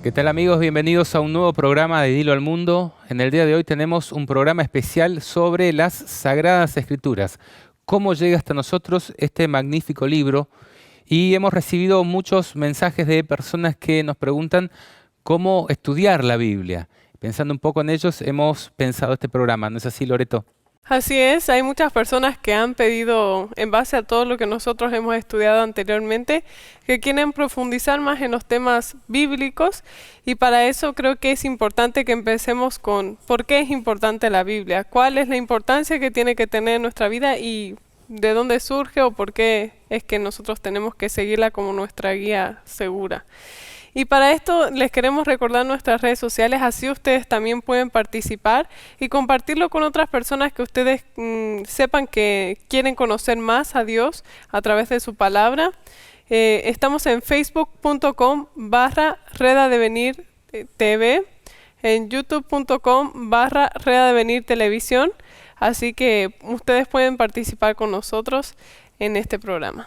¿Qué tal amigos? Bienvenidos a un nuevo programa de Dilo al Mundo. En el día de hoy tenemos un programa especial sobre las Sagradas Escrituras. Cómo llega hasta nosotros este magnífico libro. Y hemos recibido muchos mensajes de personas que nos preguntan cómo estudiar la Biblia. Pensando un poco en ellos, hemos pensado este programa. ¿No es así, Loreto? Así es, hay muchas personas que han pedido, en base a todo lo que nosotros hemos estudiado anteriormente, que quieren profundizar más en los temas bíblicos, y para eso creo que es importante que empecemos con por qué es importante la Biblia, cuál es la importancia que tiene que tener en nuestra vida y de dónde surge o por qué es que nosotros tenemos que seguirla como nuestra guía segura. Y para esto les queremos recordar nuestras redes sociales, así ustedes también pueden participar y compartirlo con otras personas que ustedes sepan que quieren conocer más a Dios a través de su palabra. Estamos en facebook.com/Redadevenir TV, en youtube.com/Redadevenir Televisión, así que ustedes pueden participar con nosotros en este programa.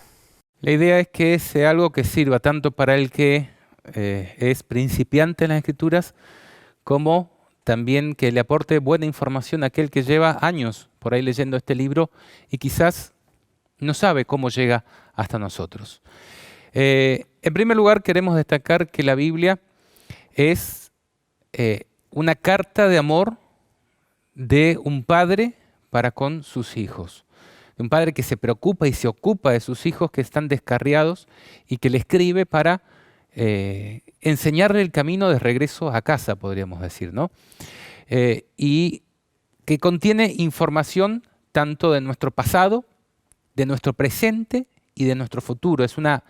La idea es que sea algo que sirva tanto para el que es principiante en las Escrituras, como también que le aporte buena información a aquel que lleva años por ahí leyendo este libro y quizás no sabe cómo llega hasta nosotros. En primer lugar, queremos destacar que la Biblia es una carta de amor de un padre para con sus hijos. De un padre que se preocupa y se ocupa de sus hijos que están descarriados y que le escribe para enseñarle el camino de regreso a casa, podríamos decir, ¿no? Y que contiene información tanto de nuestro pasado, de nuestro presente y de nuestro futuro. Es una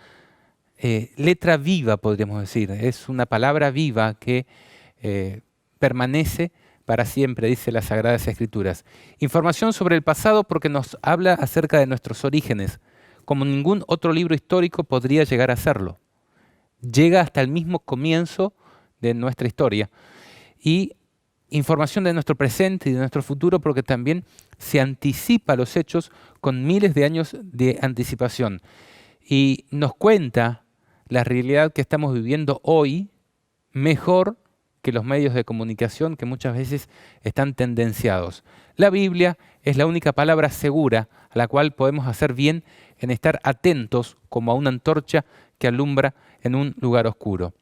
letra viva, podríamos decir. Es una palabra viva que permanece para siempre, dice las Sagradas Escrituras. Información sobre el pasado porque nos habla acerca de nuestros orígenes, como ningún otro libro histórico podría llegar a hacerlo. Llega hasta el mismo comienzo de nuestra historia. Y información de nuestro presente y de nuestro futuro porque también se anticipa a los hechos con miles de años de anticipación. Y nos cuenta la realidad que estamos viviendo hoy mejor que los medios de comunicación que muchas veces están tendenciados. La Biblia es la única palabra segura a la cual podemos hacer bien en estar atentos como a una antorcha que alumbra en un lugar oscuro.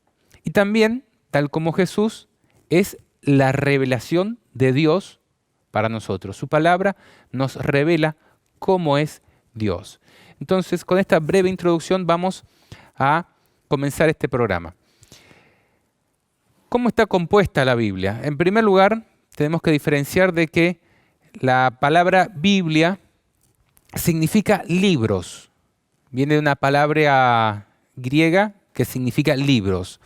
Y también, tal como Jesús, es la revelación de Dios para nosotros. Su palabra nos revela cómo es Dios. Entonces, con esta breve introducción vamos a comenzar este programa. ¿Cómo está compuesta la Biblia? En primer lugar, tenemos que diferenciar de que la palabra Biblia significa libros. Viene de una palabra griega que significa libros.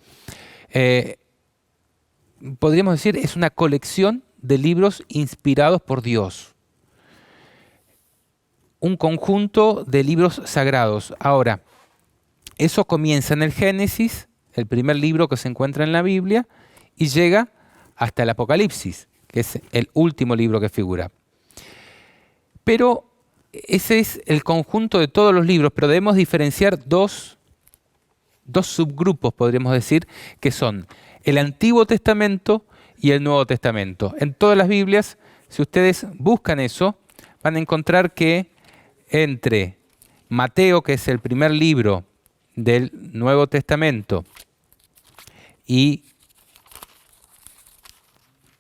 Podríamos decir, es una colección de libros inspirados por Dios. Un conjunto de libros sagrados. Ahora, eso comienza en el Génesis, el primer libro que se encuentra en la Biblia, y llega hasta el Apocalipsis, que es el último libro que figura. Pero ese es el conjunto de todos los libros, pero debemos diferenciar dos subgrupos, podríamos decir, que son el Antiguo Testamento y el Nuevo Testamento. En todas las Biblias, si ustedes buscan eso, van a encontrar que entre Mateo, que es el primer libro del Nuevo Testamento, y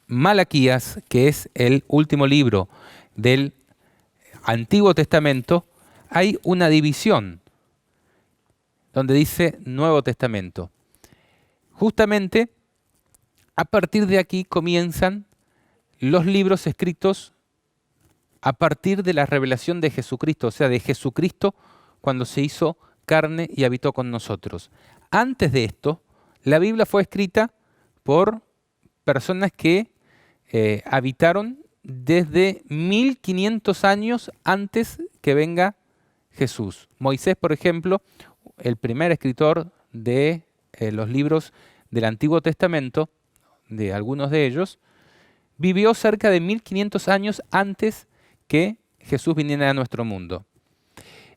Malaquías, que es el último libro del Antiguo Testamento, hay una división donde dice Nuevo Testamento. Justamente a partir de aquí comienzan los libros escritos a partir de la revelación de Jesucristo, o sea, de Jesucristo cuando se hizo carne y habitó con nosotros. Antes de esto, la Biblia fue escrita por personas que habitaron desde 1500 años antes que venga Jesús. Moisés, por ejemplo, el primer escritor de los libros del Antiguo Testamento, de algunos de ellos, vivió cerca de 1500 años antes que Jesús viniera a nuestro mundo.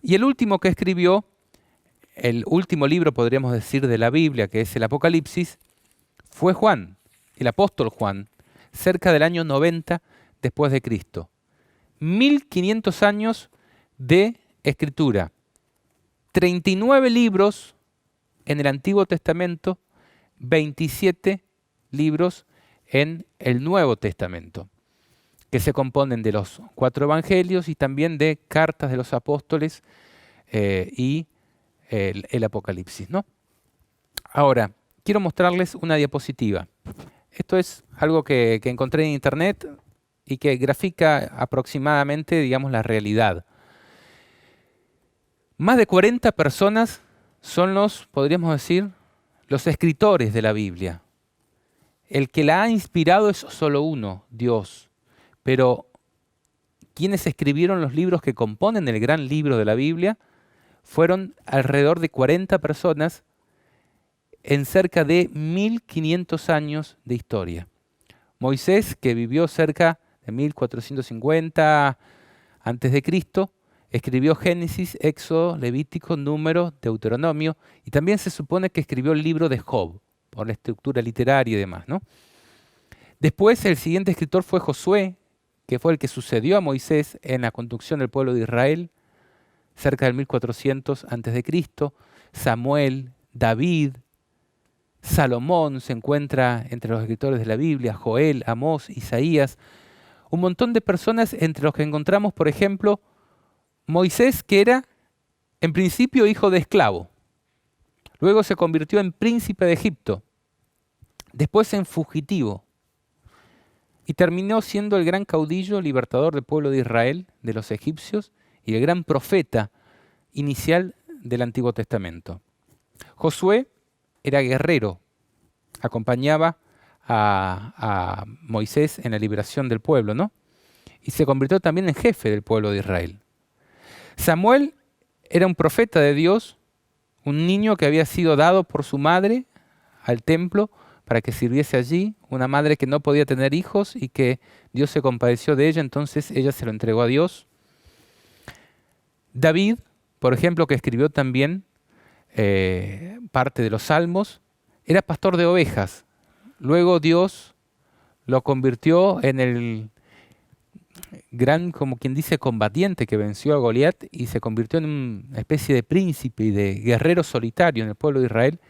Y el último que escribió, el último libro, podríamos decir, de la Biblia, que es el Apocalipsis, fue Juan, el apóstol Juan, cerca del año 90 después de Cristo. 1500 años de escritura, 39 libros en el Antiguo Testamento, 27 libros en el Nuevo Testamento, que se componen de los 4 evangelios y también de cartas de los apóstoles y el Apocalipsis, ¿no? Ahora, quiero mostrarles una diapositiva. Esto es algo que encontré en internet y que grafica aproximadamente, digamos, la realidad. Más de 40 personas son podríamos decir, los escritores de la Biblia. El que la ha inspirado es solo uno, Dios. Pero quienes escribieron los libros que componen el gran libro de la Biblia fueron alrededor de 40 personas en cerca de 1500 años de historia. Moisés, que vivió cerca de 1450 a.C., escribió Génesis, Éxodo, Levítico, Número, Deuteronomio, y también se supone que escribió el libro de Job, por la estructura literaria y demás, ¿no? Después, el siguiente escritor fue Josué, que fue el que sucedió a Moisés en la conducción del pueblo de Israel, cerca del 1400 a.C., Samuel, David, Salomón se encuentra entre los escritores de la Biblia, Joel, Amós, Isaías, un montón de personas entre los que encontramos, por ejemplo, Moisés, que era en principio hijo de esclavo, luego se convirtió en príncipe de Egipto, después en fugitivo, y terminó siendo el gran caudillo libertador del pueblo de Israel, de los egipcios, y el gran profeta inicial del Antiguo Testamento. Josué era guerrero, acompañaba a Moisés en la liberación del pueblo, ¿no? Y se convirtió también en jefe del pueblo de Israel. Samuel era un profeta de Dios, un niño que había sido dado por su madre al templo para que sirviese allí, una madre que no podía tener hijos y que Dios se compadeció de ella, entonces ella se lo entregó a Dios. David, por ejemplo, que escribió también parte de los Salmos, era pastor de ovejas. Luego Dios lo convirtió en el gran, como quien dice, combatiente que venció a Goliat y se convirtió en una especie de príncipe y de guerrero solitario en el pueblo de Israel,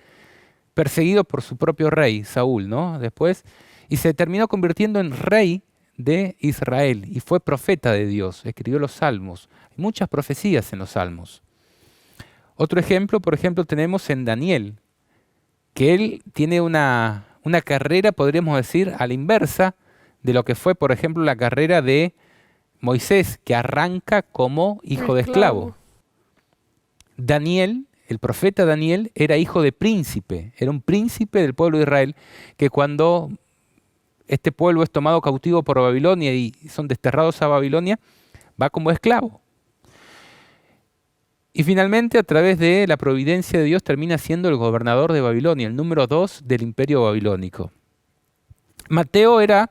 perseguido por su propio rey, Saúl, ¿no? Después, y se terminó convirtiendo en rey de Israel y fue profeta de Dios, escribió los Salmos. Hay muchas profecías en los Salmos. Otro ejemplo, por ejemplo, tenemos en Daniel, que él tiene una carrera, podríamos decir, a la inversa de lo que fue, por ejemplo, la carrera de Moisés, que arranca como hijo de esclavo. Daniel, el profeta Daniel, era hijo de príncipe, era un príncipe del pueblo de Israel, que cuando este pueblo es tomado cautivo por Babilonia y son desterrados a Babilonia, va como esclavo. Y finalmente, a través de la providencia de Dios, termina siendo el gobernador de Babilonia, el número 2 del imperio babilónico. Mateo era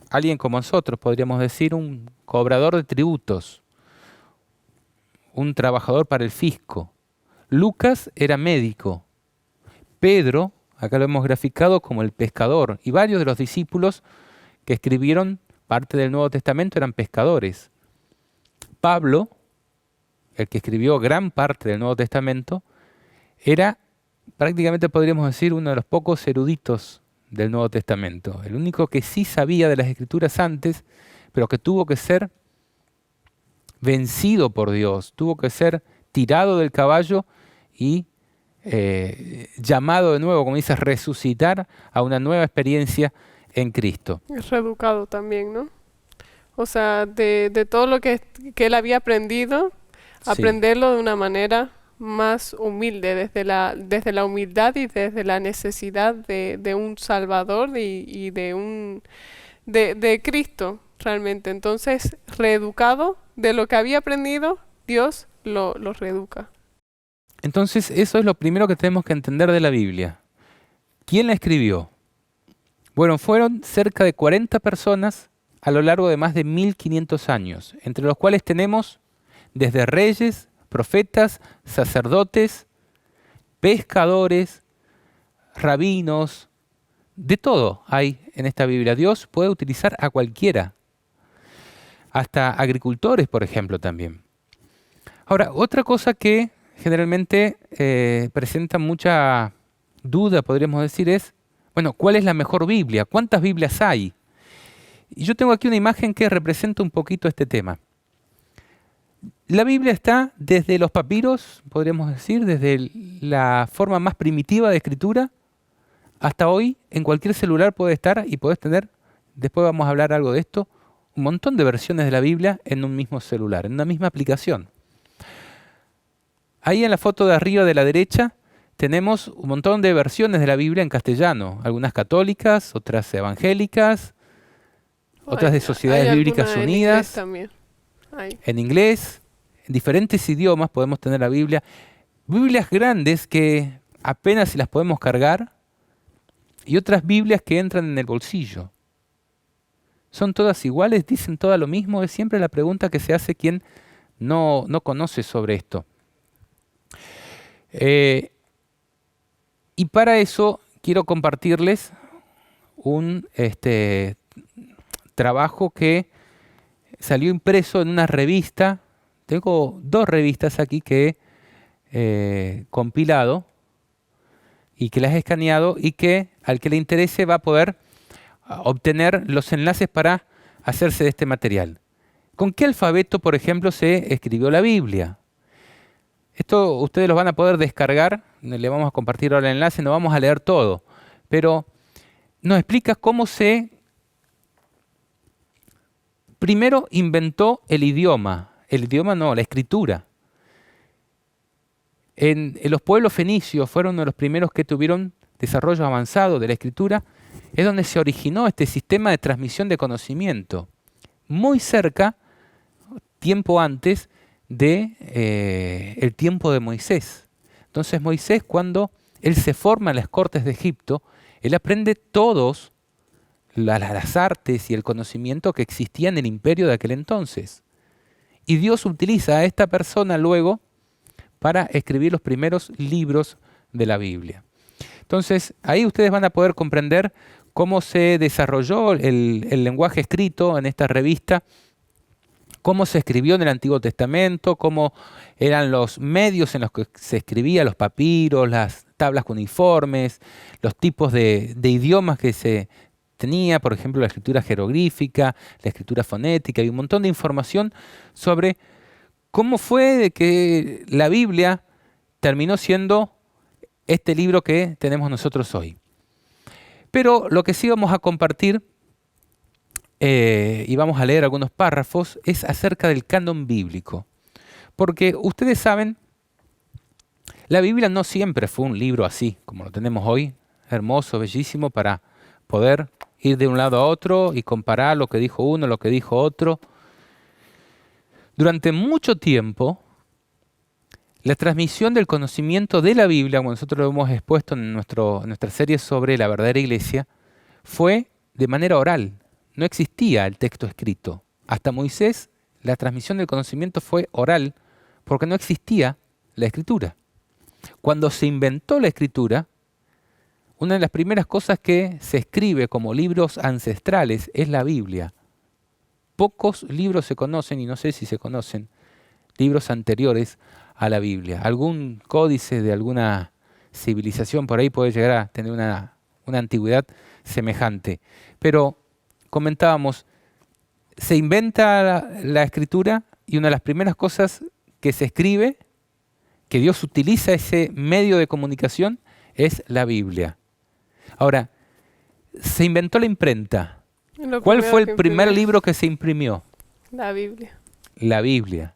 alguien como nosotros, podríamos decir, un cobrador de tributos, un trabajador para el fisco. Lucas era médico. Pedro, acá lo hemos graficado como el pescador, y varios de los discípulos que escribieron parte del Nuevo Testamento eran pescadores. Pablo, el que escribió gran parte del Nuevo Testamento, era prácticamente, podríamos decir, uno de los pocos eruditos del Nuevo Testamento. El único que sí sabía de las Escrituras antes, pero que tuvo que ser vencido por Dios, tuvo que ser tirado del caballo y llamado de nuevo, como dice, resucitar a una nueva experiencia en Cristo. Es reeducado también, ¿no? O sea, de todo lo que él había aprendido, Sí. aprenderlo de una manera más humilde, desde la humildad y desde la necesidad de un Salvador y de Cristo, realmente. Entonces, reeducado de lo que había aprendido, Dios lo reeduca. Entonces, eso es lo primero que tenemos que entender de la Biblia. ¿Quién la escribió? Bueno, fueron cerca de 40 personas a lo largo de más de 1500 años, entre los cuales tenemos desde reyes, profetas, sacerdotes, pescadores, rabinos, De todo hay en esta Biblia. Dios puede utilizar a cualquiera, hasta agricultores, por ejemplo, también. Ahora, otra cosa que generalmente presenta mucha duda, podríamos decir, es, bueno, ¿cuál es la mejor Biblia? ¿Cuántas Biblias hay? Y yo tengo aquí una imagen que representa un poquito este tema. La Biblia está desde los papiros, podríamos decir, desde la forma más primitiva de escritura, hasta hoy en cualquier celular puede estar y puedes tener, después vamos a hablar algo de esto, un montón de versiones de la Biblia en un mismo celular, en una misma aplicación. Ahí en la foto de arriba de la derecha tenemos un montón de versiones de la Biblia en castellano, algunas católicas, otras evangélicas, otras de Sociedades Bíblicas Unidas, en inglés, en diferentes idiomas podemos tener la Biblia. Biblias grandes que apenas si las podemos cargar y otras Biblias que entran en el bolsillo. ¿Son todas iguales? ¿Dicen todas lo mismo? Es siempre la pregunta que se hace quien no conoce sobre esto. Y para eso quiero compartirles un trabajo que salió impreso en una revista. Tengo 2 revistas aquí que he compilado y que las he escaneado y que al que le interese va a poder obtener los enlaces para hacerse de este material. ¿Con qué alfabeto, por ejemplo, se escribió la Biblia? Esto ustedes lo van a poder descargar, le vamos a compartir ahora el enlace, no vamos a leer todo, pero nos explica cómo se primero inventó el idioma no, la escritura. En los pueblos fenicios fueron uno de los primeros que tuvieron desarrollo avanzado de la escritura, es donde se originó este sistema de transmisión de conocimiento, muy cerca, tiempo antes de el tiempo de Moisés. Entonces Moisés, cuando él se forma en las cortes de Egipto, él aprende todas las artes y el conocimiento que existía en el imperio de aquel entonces. Y Dios utiliza a esta persona luego para escribir los primeros libros de la Biblia. Entonces, ahí ustedes van a poder comprender cómo se desarrolló el lenguaje escrito en esta revista, cómo se escribió en el Antiguo Testamento, cómo eran los medios en los que se escribía, los papiros, las tablas cuneiformes, los tipos de idiomas que se tenía, por ejemplo, la escritura jeroglífica, la escritura fonética y un montón de información sobre cómo fue de que la Biblia terminó siendo este libro que tenemos nosotros hoy. Pero lo que sí vamos a compartir y vamos a leer algunos párrafos es acerca del canon bíblico. Porque ustedes saben, la Biblia no siempre fue un libro así, como lo tenemos hoy, hermoso, bellísimo, para poder ir de un lado a otro y comparar lo que dijo uno, lo que dijo otro. Durante mucho tiempo, la transmisión del conocimiento de la Biblia, como nosotros lo hemos expuesto en nuestra serie sobre la verdadera iglesia, fue de manera oral. No existía el texto escrito. Hasta Moisés, la transmisión del conocimiento fue oral, porque no existía la escritura. Cuando se inventó la escritura, una de las primeras cosas que se escribe como libros ancestrales es la Biblia. Pocos libros se conocen, y no sé si se conocen, libros anteriores a la Biblia. Algún códice de alguna civilización por ahí puede llegar a tener una antigüedad semejante. Pero comentábamos, se inventa la escritura y una de las primeras cosas que se escribe, que Dios utiliza ese medio de comunicación, es la Biblia. Ahora, se inventó la imprenta. ¿Cuál fue el primer libro que se imprimió? La Biblia. La Biblia.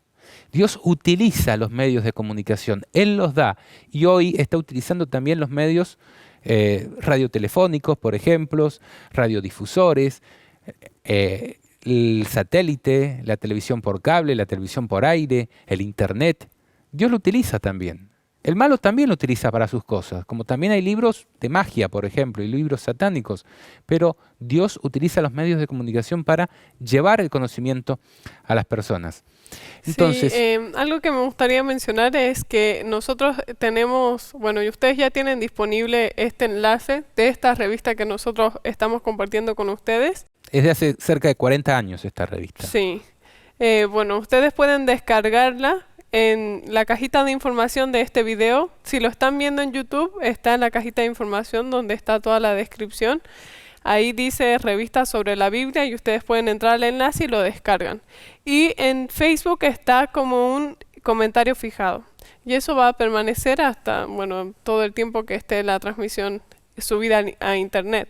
Dios utiliza los medios de comunicación, Él los da, y hoy está utilizando también los medios radiotelefónicos, por ejemplo, radiodifusores, el satélite, la televisión por cable, la televisión por aire, el internet. Dios lo utiliza también. El malo también lo utiliza para sus cosas, como también hay libros de magia, por ejemplo, y libros satánicos, pero Dios utiliza los medios de comunicación para llevar el conocimiento a las personas. Sí, Entonces, algo que me gustaría mencionar es que nosotros tenemos, bueno, y ustedes ya tienen disponible este enlace de esta revista que nosotros estamos compartiendo con ustedes. es de hace cerca de 40 años esta revista. Sí. Bueno, ustedes pueden descargarla en la cajita de información de este video. Si lo están viendo en YouTube, está en la cajita de información donde está toda la descripción. Ahí dice revista sobre la Biblia y ustedes pueden entrar al enlace y lo descargan. Y en Facebook está como un comentario fijado. Y eso va a permanecer hasta, bueno, todo el tiempo que esté la transmisión subida a internet.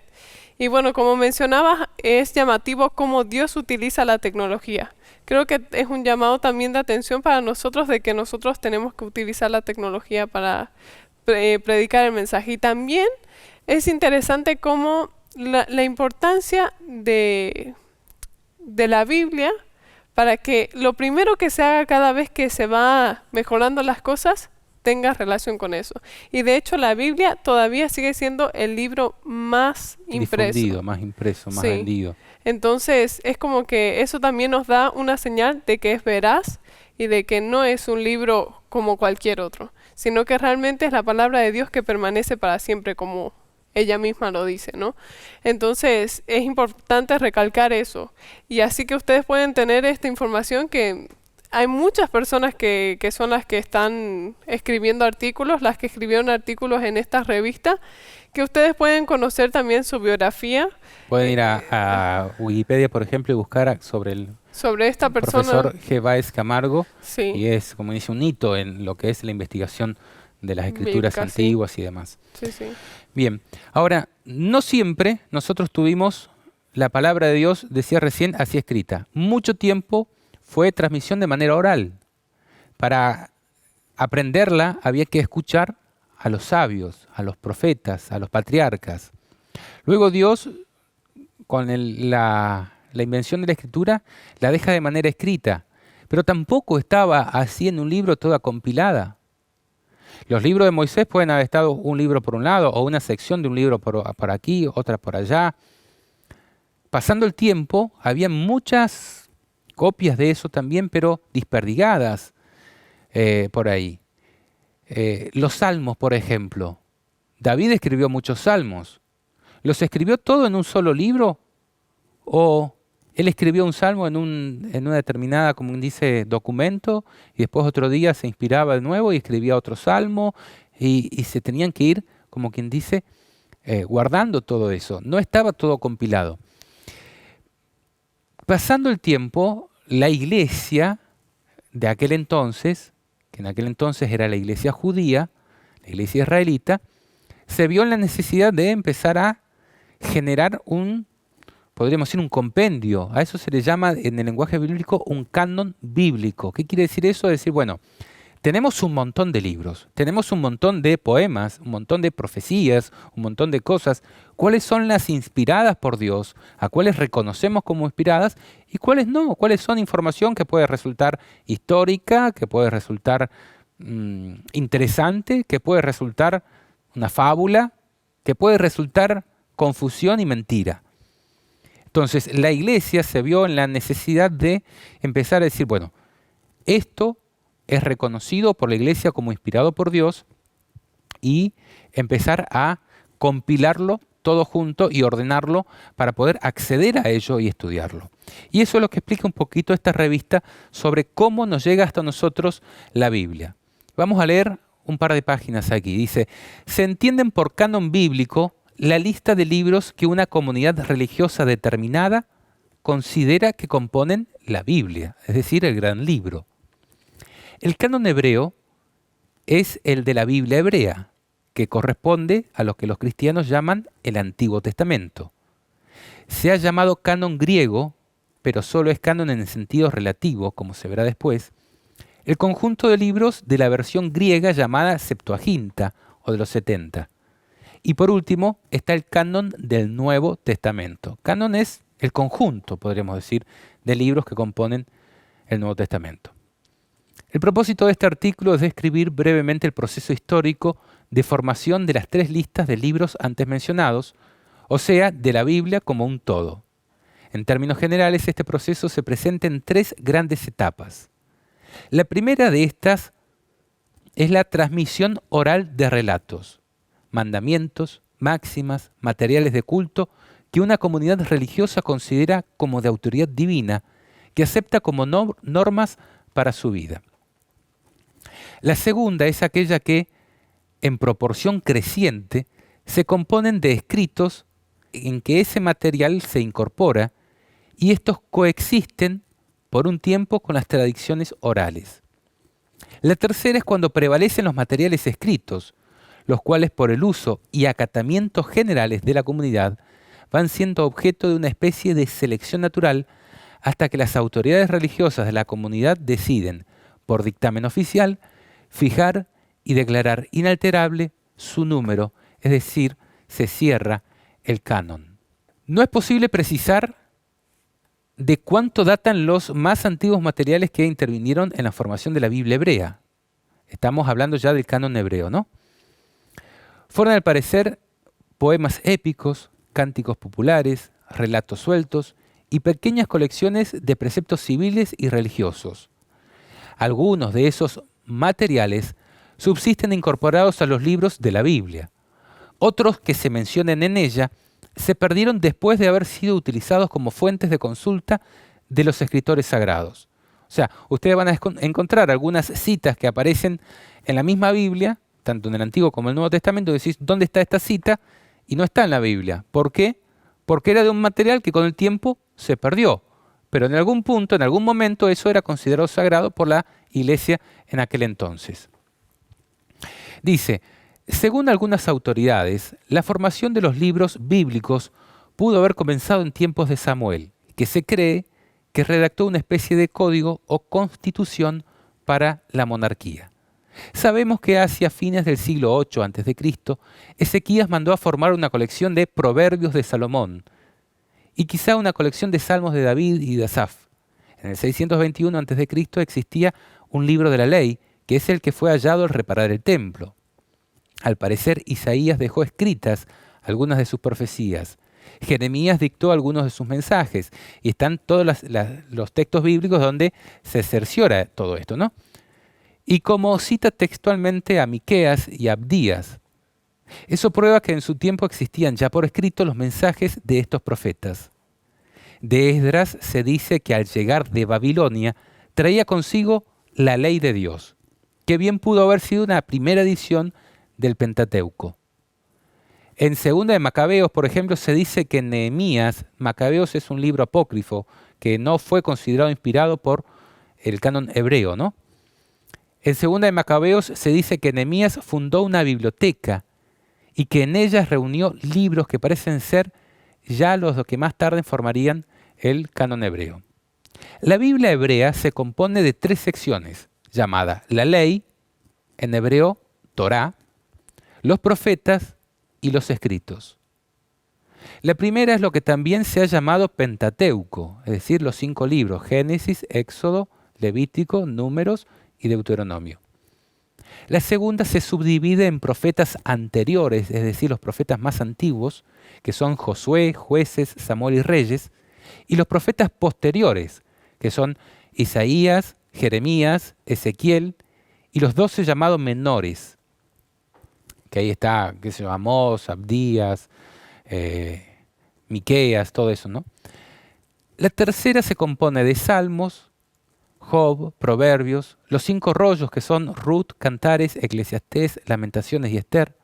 Y bueno, como mencionaba, es llamativo cómo Dios utiliza la tecnología. Creo que es un llamado también de atención para nosotros de que nosotros tenemos que utilizar la tecnología para predicar el mensaje. Y también es interesante cómo la importancia de la Biblia para que lo primero que se haga cada vez que se va mejorando las cosas tenga relación con eso. Y de hecho la Biblia todavía sigue siendo el libro más impreso. Difundido, más impreso, más Sí. vendido. Entonces es como que eso también nos da una señal de que es veraz y de que no es un libro como cualquier otro, sino que realmente es la palabra de Dios que permanece para siempre, como ella misma lo dice, ¿no? Entonces es importante recalcar eso. Y así que ustedes pueden tener esta información que hay muchas personas que son las que están escribiendo artículos, las que escribieron artículos en esta revista, que ustedes pueden conocer también su biografía. Pueden ir a Wikipedia, por ejemplo, y buscar Sobre esta persona. profesor G. Báez Camargo, Sí. y es, como dice, un hito en lo que es la investigación de las escrituras Bíblica, sí. antiguas y demás. Sí, sí. Bien, ahora, no siempre nosotros tuvimos la palabra de Dios, decía recién, así escrita. Mucho tiempo fue transmisión de manera oral. Para aprenderla había que escuchar a los sabios, a los profetas, a los patriarcas. Luego Dios, con la invención de la escritura, la deja de manera escrita, pero tampoco estaba así en un libro toda compilada. Los libros de Moisés pueden haber estado un libro por un lado o una sección de un libro por aquí, otra por allá. Pasando el tiempo, había muchas copias de eso también, pero desperdigadas por ahí. Los salmos, por ejemplo. David escribió muchos salmos. ¿Los escribió todo en un solo libro? ¿O él escribió un salmo en una determinada, como dice, documento, y después otro día se inspiraba de nuevo y escribía otro salmo, y se tenían que ir, como quien dice, guardando todo eso? No estaba todo compilado. Pasando el tiempo, la iglesia de aquel entonces, que en aquel entonces era la iglesia judía, la iglesia israelita, se vio en la necesidad de empezar a generar podríamos decir, un compendio. A eso se le llama en el lenguaje bíblico un canon bíblico. ¿Qué quiere decir eso? Es decir, bueno, tenemos un montón de libros, tenemos un montón de poemas, un montón de profecías, un montón de cosas. ¿Cuáles son las inspiradas por Dios? ¿A cuáles reconocemos como inspiradas? ¿Y cuáles no? ¿Cuáles son información que puede resultar histórica, que puede resultar interesante, que puede resultar una fábula, que puede resultar confusión y mentira? Entonces, la iglesia se vio en la necesidad de empezar a decir, bueno, esto es reconocido por la iglesia como inspirado por Dios, y empezar a compilarlo todo junto y ordenarlo para poder acceder a ello y estudiarlo. Y eso es lo que explica un poquito esta revista sobre cómo nos llega hasta nosotros la Biblia. Vamos a leer un par de páginas aquí. Dice, se entienden por canon bíblico la lista de libros que una comunidad religiosa determinada considera que componen la Biblia, es decir, el gran libro. El canon hebreo es el de la Biblia hebrea, que corresponde a lo que los cristianos llaman el Antiguo Testamento. Se ha llamado canon griego, pero solo es canon en el sentido relativo, como se verá después, el conjunto de libros de la versión griega llamada Septuaginta, o de los 70. Y por último está el canon del Nuevo Testamento. Canon es el conjunto, podríamos decir, de libros que componen el Nuevo Testamento. El propósito de este artículo es describir brevemente el proceso histórico de formación de las tres listas de libros antes mencionados, o sea, de la Biblia como un todo. En términos generales, este proceso se presenta en tres grandes etapas. La primera de estas es la transmisión oral de relatos, mandamientos, máximas, materiales de culto que una comunidad religiosa considera como de autoridad divina, que acepta como normas para su vida. La segunda es aquella que, en proporción creciente, se componen de escritos en que ese material se incorpora y estos coexisten por un tiempo con las tradiciones orales. La tercera es cuando prevalecen los materiales escritos, los cuales por el uso y acatamientos generales de la comunidad van siendo objeto de una especie de selección natural hasta que las autoridades religiosas de la comunidad deciden, por dictamen oficial, fijar y declarar inalterable su número, es decir, se cierra el canon. No es posible precisar de cuánto datan los más antiguos materiales que intervinieron en la formación de la Biblia hebrea. Estamos hablando ya del canon hebreo, ¿no? Fueron al parecer poemas épicos, cánticos populares, relatos sueltos y pequeñas colecciones de preceptos civiles y religiosos. Algunos de esos materiales subsisten incorporados a los libros de la Biblia. Otros que se mencionen en ella se perdieron después de haber sido utilizados como fuentes de consulta de los escritores sagrados. O sea, ustedes van a encontrar algunas citas que aparecen en la misma Biblia, tanto en el Antiguo como en el Nuevo Testamento, y decís, ¿dónde está esta cita? Y no está en la Biblia. ¿Por qué? Porque era de un material que con el tiempo se perdió. Pero en algún punto, en algún momento, eso era considerado sagrado por la Iglesia en aquel entonces. Dice, según algunas autoridades, la formación de los libros bíblicos pudo haber comenzado en tiempos de Samuel, que se cree que redactó una especie de código o constitución para la monarquía. Sabemos que hacia fines del siglo VIII a.C., Ezequías mandó a formar una colección de proverbios de Salomón y quizá una colección de salmos de David y de Asaf. En el 621 a.C. existía un libro de la ley, que es el que fue hallado al reparar el templo. Al parecer, Isaías dejó escritas algunas de sus profecías. Jeremías dictó algunos de sus mensajes y están todos los textos bíblicos donde se cerciora todo esto, ¿no? Y como cita textualmente a Miqueas y a Abdías. Eso prueba que en su tiempo existían ya por escrito los mensajes de estos profetas. De Esdras se dice que al llegar de Babilonia traía consigo la ley de Dios, que bien pudo haber sido una primera edición del Pentateuco. En Segunda de Macabeos, por ejemplo, se dice que Nehemías, Macabeos es un libro apócrifo que no fue considerado inspirado por el canon hebreo, ¿no? En Segunda de Macabeos se dice que Nehemías fundó una biblioteca y que en ella reunió libros que parecen ser ya los que más tarde formarían el canon hebreo. La Biblia hebrea se compone de tres secciones, llamadas la ley, en hebreo Torá, los profetas y los escritos. La primera es lo que también se ha llamado Pentateuco, es decir, los 5 libros, Génesis, Éxodo, Levítico, Números y Deuteronomio. La segunda se subdivide en profetas anteriores, es decir, los profetas más antiguos, que son Josué, Jueces, Samuel y Reyes, y los profetas posteriores, que son Isaías, Jeremías, Ezequiel, y los 12 llamados menores, que ahí está, qué sé yo, Amós, Abdías, Miqueas, todo eso, ¿no? La tercera se compone de Salmos, Job, Proverbios, los 5 rollos que son Ruth, Cantares, Eclesiastés, Lamentaciones y Esther,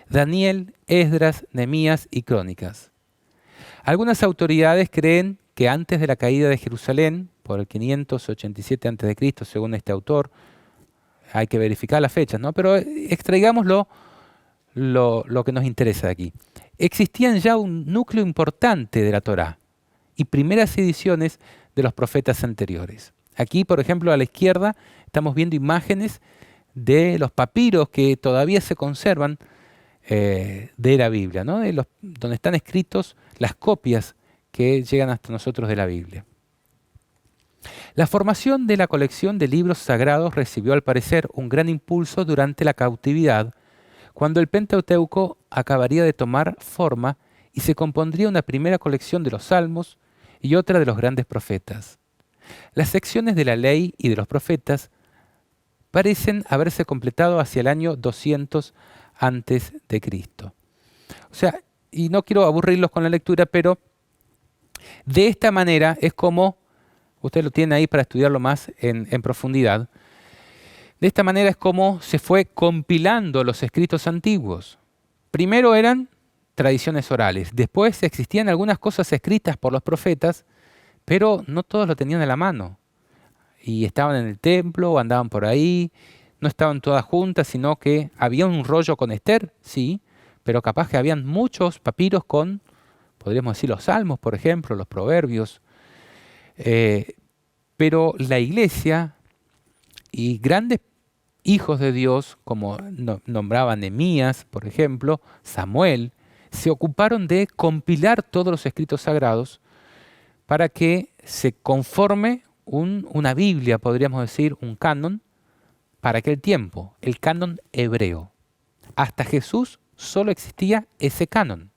Daniel, Esdras, Nehemías y Crónicas. Algunas autoridades creen que antes de la caída de Jerusalén, por el 587 a.C., según este autor, hay que verificar las fechas, ¿no? Pero extraigamos lo que nos interesa de aquí. Existían ya un núcleo importante de la Torá y primeras ediciones de los profetas anteriores. Aquí, por ejemplo, a la izquierda estamos viendo imágenes de los papiros que todavía se conservan de la Biblia, ¿no? Donde están escritos las copias que llegan hasta nosotros de la Biblia. La formación de la colección de libros sagrados recibió al parecer un gran impulso durante la cautividad, cuando el Pentateuco acabaría de tomar forma y se compondría una primera colección de los Salmos y otra de los grandes profetas. Las secciones de la ley y de los profetas parecen haberse completado hacia el año 200 antes de Cristo. O sea, y no quiero aburrirlos con la lectura, pero de esta manera es como, usted lo tiene ahí para estudiarlo más en profundidad, de esta manera es como se fue compilando los escritos antiguos. Primero eran tradiciones orales, después existían algunas cosas escritas por los profetas, pero no todos lo tenían a la mano. Y estaban en el templo, o andaban por ahí, no estaban todas juntas, sino que había un rollo con Esther, sí, pero capaz que habían muchos papiros con, podríamos decir, los salmos, por ejemplo, los proverbios. Pero la iglesia y grandes hijos de Dios, como nombraba Nehemías, por ejemplo, Samuel, se ocuparon de compilar todos los escritos sagrados para que se conforme una Biblia, podríamos decir, un canon, para aquel tiempo, el canon hebreo. Hasta Jesús solo existía ese canon,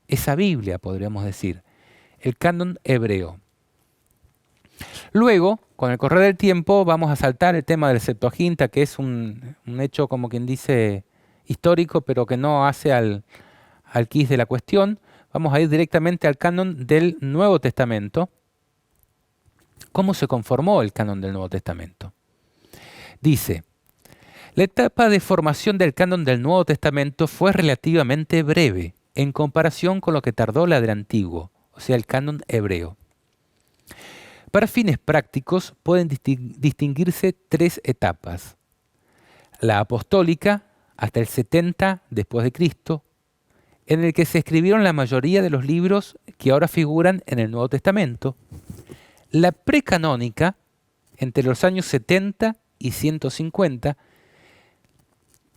esa Biblia, podríamos decir, el canon hebreo. Luego, con el correr del tiempo, vamos a saltar el tema del Septuaginta, que es un hecho, como quien dice, histórico, pero que no hace al quid de la cuestión. Vamos a ir directamente al canon del Nuevo Testamento. ¿Cómo se conformó el canon del Nuevo Testamento? Dice, la etapa de formación del canon del Nuevo Testamento fue relativamente breve en comparación con lo que tardó la del Antiguo, o sea, el canon hebreo. Para fines prácticos pueden distinguirse tres etapas. La apostólica, hasta el 70 después de Cristo, en el que se escribieron la mayoría de los libros que ahora figuran en el Nuevo Testamento. La precanónica, entre los años 70 y 150,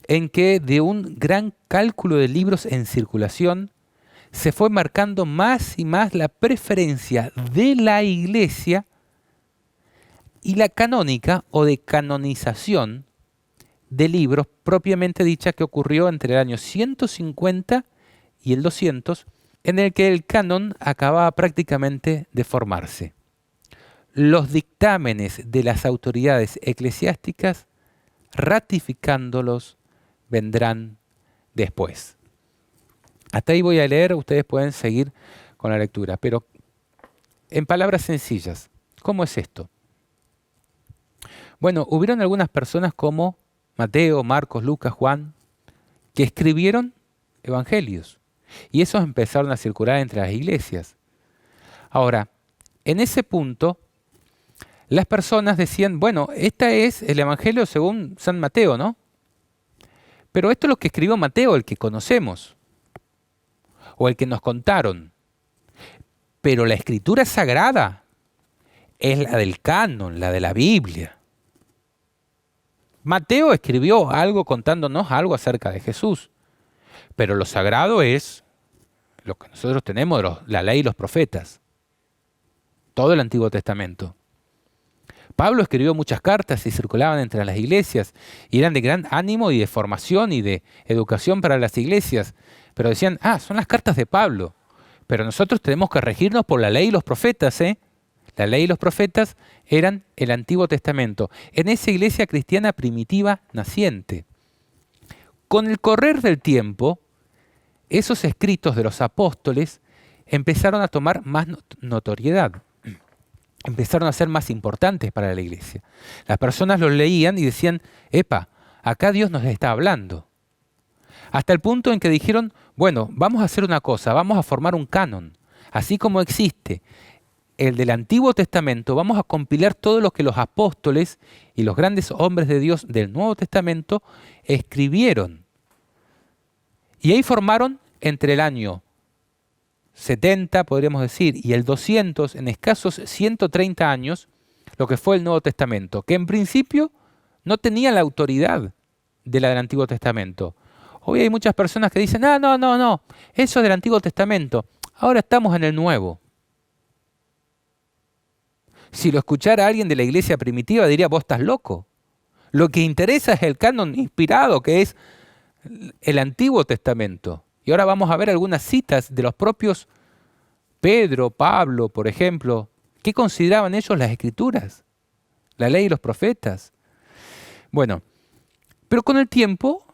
en que de un gran cálculo de libros en circulación se fue marcando más y más la preferencia de la Iglesia, y la canónica o de canonización de libros propiamente dicha, que ocurrió entre el año 150 y el 200, en el que el canon acababa prácticamente de formarse. Los dictámenes de las autoridades eclesiásticas, ratificándolos, vendrán después. Hasta ahí voy a leer, ustedes pueden seguir con la lectura, pero en palabras sencillas, ¿cómo es esto? Bueno, hubieron algunas personas como Mateo, Marcos, Lucas, Juan, que escribieron evangelios, y esos empezaron a circular entre las iglesias. Ahora, en ese punto, las personas decían, bueno, este es el evangelio según San Mateo, ¿no? Pero esto es lo que escribió Mateo, el que conocemos, o el que nos contaron. Pero la escritura sagrada es la del canon, la de la Biblia. Mateo escribió algo contándonos algo acerca de Jesús, pero lo sagrado es lo que nosotros tenemos de la ley y los profetas, todo el Antiguo Testamento. Pablo escribió muchas cartas y circulaban entre las iglesias y eran de gran ánimo y de formación y de educación para las iglesias, pero decían, son las cartas de Pablo, pero nosotros tenemos que regirnos por la ley y los profetas, ¿eh? La ley y los profetas eran el Antiguo Testamento, en esa iglesia cristiana primitiva naciente. Con el correr del tiempo, esos escritos de los apóstoles empezaron a tomar más notoriedad, empezaron a ser más importantes para la iglesia. Las personas los leían y decían, epa, acá Dios nos está hablando. Hasta el punto en que dijeron, bueno, vamos a hacer una cosa, vamos a formar un canon, así como existe el del Antiguo Testamento, vamos a compilar todo lo que los apóstoles y los grandes hombres de Dios del Nuevo Testamento escribieron. Y ahí formaron entre el año 70, podríamos decir, y el 200, en escasos 130 años, lo que fue el Nuevo Testamento, que en principio no tenía la autoridad de la del Antiguo Testamento. Hoy hay muchas personas que dicen, no, eso es del Antiguo Testamento, ahora estamos en el Nuevo. Si lo escuchara alguien de la iglesia primitiva, diría, vos estás loco. Lo que interesa es el canon inspirado, que es el Antiguo Testamento. Y ahora vamos a ver algunas citas de los propios Pedro, Pablo, por ejemplo. ¿Qué consideraban ellos las Escrituras? La ley y los profetas. Bueno, pero con el tiempo,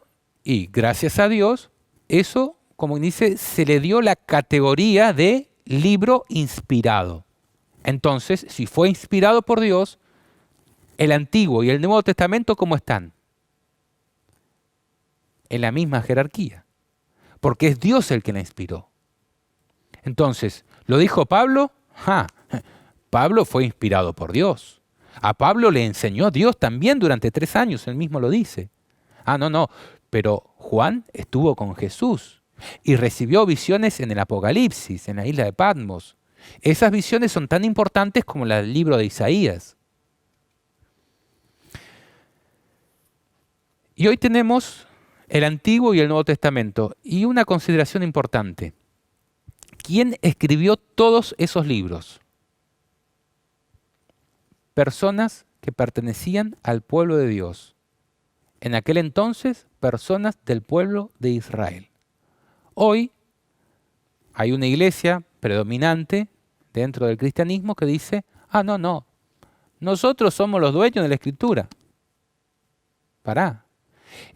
y gracias a Dios, eso, como dice, se le dio la categoría de libro inspirado. Entonces, si fue inspirado por Dios, el Antiguo y el Nuevo Testamento, ¿cómo están? En la misma jerarquía, porque es Dios el que la inspiró. Entonces, ¿lo dijo Pablo? Pablo fue inspirado por Dios. A Pablo le enseñó Dios también durante 3 años, él mismo lo dice. No, pero Juan estuvo con Jesús y recibió visiones en el Apocalipsis, en la isla de Patmos. Esas visiones son tan importantes como las del libro de Isaías. Y hoy tenemos el Antiguo y el Nuevo Testamento. Y una consideración importante. ¿Quién escribió todos esos libros? Personas que pertenecían al pueblo de Dios. En aquel entonces, personas del pueblo de Israel. Hoy hay una iglesia predominante dentro del cristianismo que dice, no, nosotros somos los dueños de la Escritura. Pará.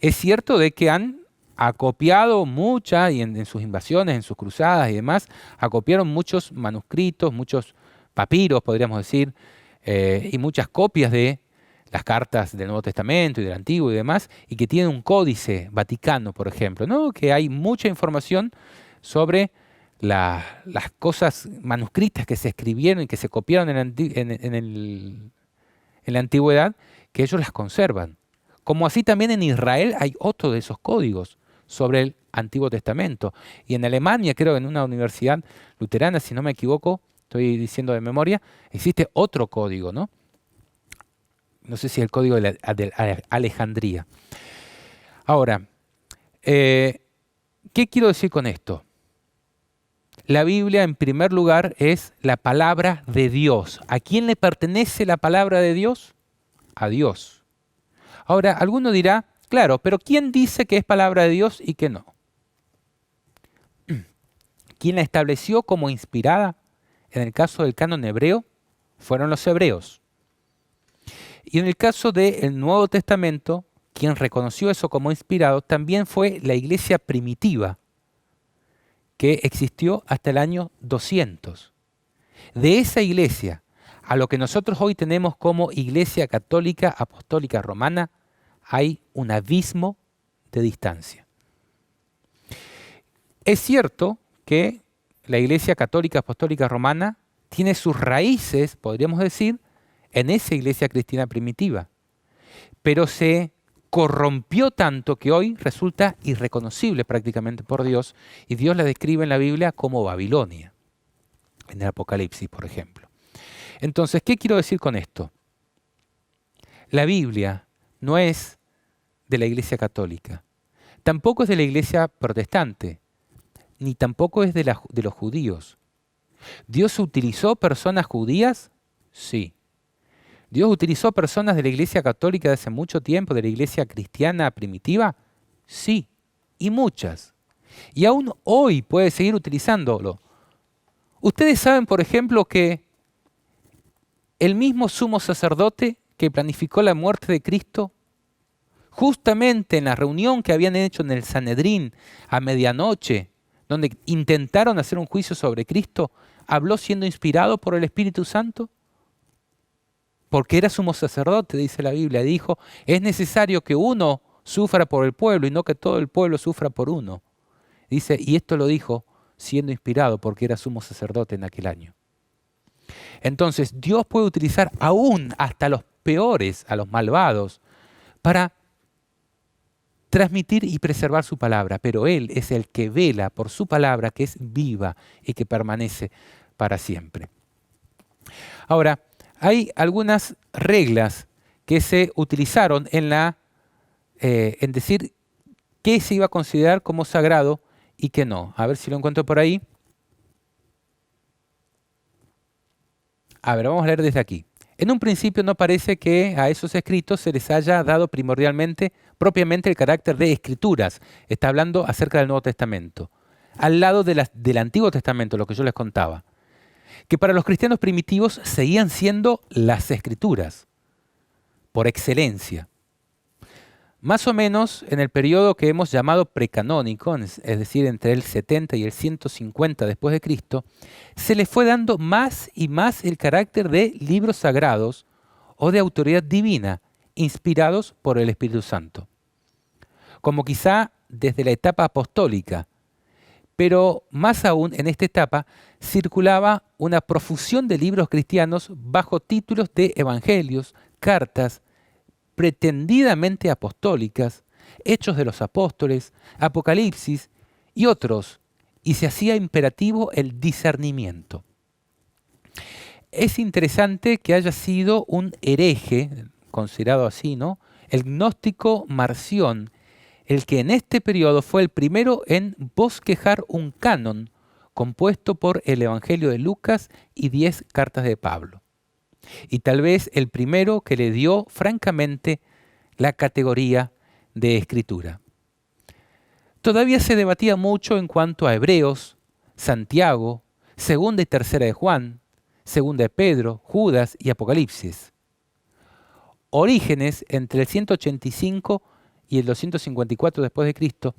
Es cierto de que han acopiado muchas, y en sus invasiones, en sus cruzadas y demás, acopiaron muchos manuscritos, muchos papiros, podríamos decir, y muchas copias de las cartas del Nuevo Testamento y del Antiguo y demás, y que tienen un códice vaticano, por ejemplo, ¿no? Que hay mucha información sobre las cosas manuscritas que se escribieron y que se copiaron en la antigüedad, que ellos las conservan. Como así también en Israel hay otro de esos códigos sobre el Antiguo Testamento. Y en Alemania, creo, en una universidad luterana, si no me equivoco, estoy diciendo de memoria, existe otro código, ¿no? No sé si el código de Alejandría. Ahora, ¿qué quiero decir con esto? La Biblia, en primer lugar, es la palabra de Dios. ¿A quién le pertenece la palabra de Dios? A Dios. Ahora, alguno dirá, claro, pero ¿quién dice que es palabra de Dios y que no? ¿Quién la estableció como inspirada? En el caso del canon hebreo, fueron los hebreos. Y en el caso del Nuevo Testamento, quien reconoció eso como inspirado también fue la iglesia primitiva, que existió hasta el año 200. De esa iglesia a lo que nosotros hoy tenemos como Iglesia Católica Apostólica Romana, hay un abismo de distancia. Es cierto que la Iglesia Católica Apostólica Romana tiene sus raíces, podríamos decir, en esa iglesia cristiana primitiva, pero se corrompió tanto que hoy resulta irreconocible prácticamente por Dios, y Dios la describe en la Biblia como Babilonia, en el Apocalipsis, por ejemplo. Entonces, ¿qué quiero decir con esto? La Biblia no es de la Iglesia Católica, tampoco es de la Iglesia Protestante, ni tampoco es de los judíos. ¿Dios utilizó personas judías? Sí. ¿Dios utilizó personas de la Iglesia Católica de hace mucho tiempo, de la Iglesia cristiana primitiva? Sí, y muchas. Y aún hoy puede seguir utilizándolo. Ustedes saben, por ejemplo, que el mismo sumo sacerdote que planificó la muerte de Cristo, justamente en la reunión que habían hecho en el Sanedrín a medianoche, donde intentaron hacer un juicio sobre Cristo, habló siendo inspirado por el Espíritu Santo. Porque era sumo sacerdote, dice la Biblia, dijo, es necesario que uno sufra por el pueblo y no que todo el pueblo sufra por uno. Dice, y esto lo dijo siendo inspirado porque era sumo sacerdote en aquel año. Entonces, Dios puede utilizar aún hasta los peores, a los malvados, para transmitir y preservar su palabra, pero Él es el que vela por su palabra, que es viva y que permanece para siempre. Ahora, hay algunas reglas que se utilizaron en decir qué se iba a considerar como sagrado y qué no. A ver si lo encuentro por ahí. A ver, vamos a leer desde aquí. En un principio no parece que a esos escritos se les haya dado propiamente el carácter de escrituras. Está hablando acerca del Nuevo Testamento, al lado del Antiguo Testamento, lo que yo les contaba, que para los cristianos primitivos seguían siendo las escrituras, por excelencia. Más o menos en el periodo que hemos llamado precanónico, es decir, entre el 70 y el 150 después de Cristo, se le fue dando más y más el carácter de libros sagrados o de autoridad divina, inspirados por el Espíritu Santo. Como quizá desde la etapa apostólica, pero más aún en esta etapa circulaba una profusión de libros cristianos bajo títulos de evangelios, cartas, pretendidamente apostólicas, Hechos de los Apóstoles, Apocalipsis y otros, y se hacía imperativo el discernimiento. Es interesante que haya sido un hereje, considerado así, ¿no?, el gnóstico Marción, el que en este periodo fue el primero en bosquejar un canon compuesto por el Evangelio de Lucas y 10 cartas de Pablo. Y tal vez el primero que le dio francamente la categoría de escritura. Todavía se debatía mucho en cuanto a Hebreos, Santiago, Segunda y Tercera de Juan, Segunda de Pedro, Judas y Apocalipsis. Orígenes, entre el 185 y el 254 después de Cristo,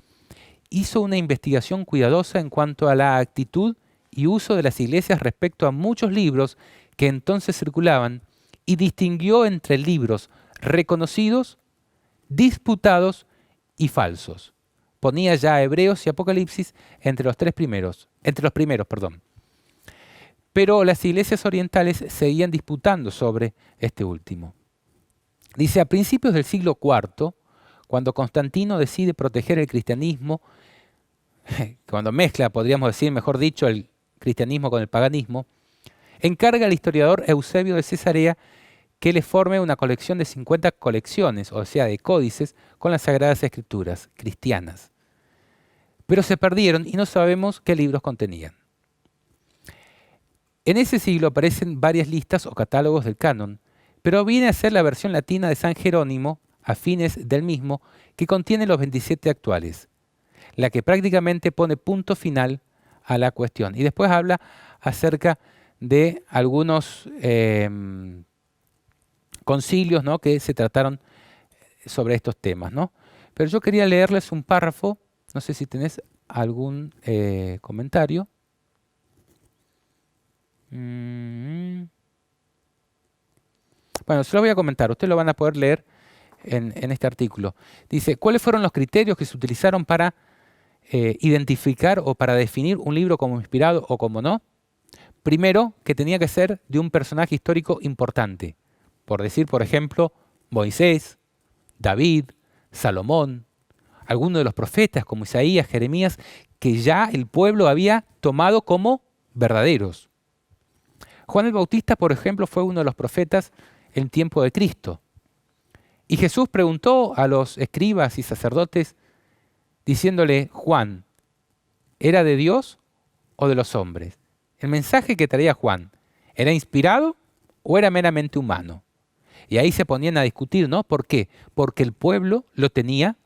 hizo una investigación cuidadosa en cuanto a la actitud y uso de las iglesias respecto a muchos libros que entonces circulaban y distinguió entre libros reconocidos, disputados y falsos. Ponía ya a Hebreos y Apocalipsis entre los primeros. Pero las iglesias orientales seguían disputando sobre este último. Dice, a principios del siglo IV, cuando Constantino decide proteger el cristianismo, cuando mezcla, podríamos decir, mejor dicho, el cristianismo con el paganismo, encarga al historiador Eusebio de Cesarea que le forme una colección de 50 colecciones, o sea, de códices, con las Sagradas Escrituras cristianas. Pero se perdieron y no sabemos qué libros contenían. En ese siglo aparecen varias listas o catálogos del canon, pero viene a ser la versión latina de San Jerónimo, a fines del mismo, que contiene los 27 actuales, la que prácticamente pone punto final a la cuestión. Y después habla acerca de algunos concilios, ¿no?, que se trataron sobre estos temas, ¿no? Pero yo quería leerles un párrafo, no sé si tenés algún comentario. Bueno, se lo voy a comentar, ustedes lo van a poder leer en este artículo. Dice, ¿cuáles fueron los criterios que se utilizaron para identificar o para definir un libro como inspirado o como no? Primero, que tenía que ser de un personaje histórico importante. Por decir, por ejemplo, Moisés, David, Salomón, algunos de los profetas como Isaías, Jeremías, que ya el pueblo había tomado como verdaderos. Juan el Bautista, por ejemplo, fue uno de los profetas en tiempo de Cristo. Y Jesús preguntó a los escribas y sacerdotes, diciéndole, Juan, ¿era de Dios o de los hombres? El mensaje que traía Juan, ¿era inspirado o era meramente humano? Y ahí se ponían a discutir, ¿no? ¿Por qué? Porque el pueblo lo tenía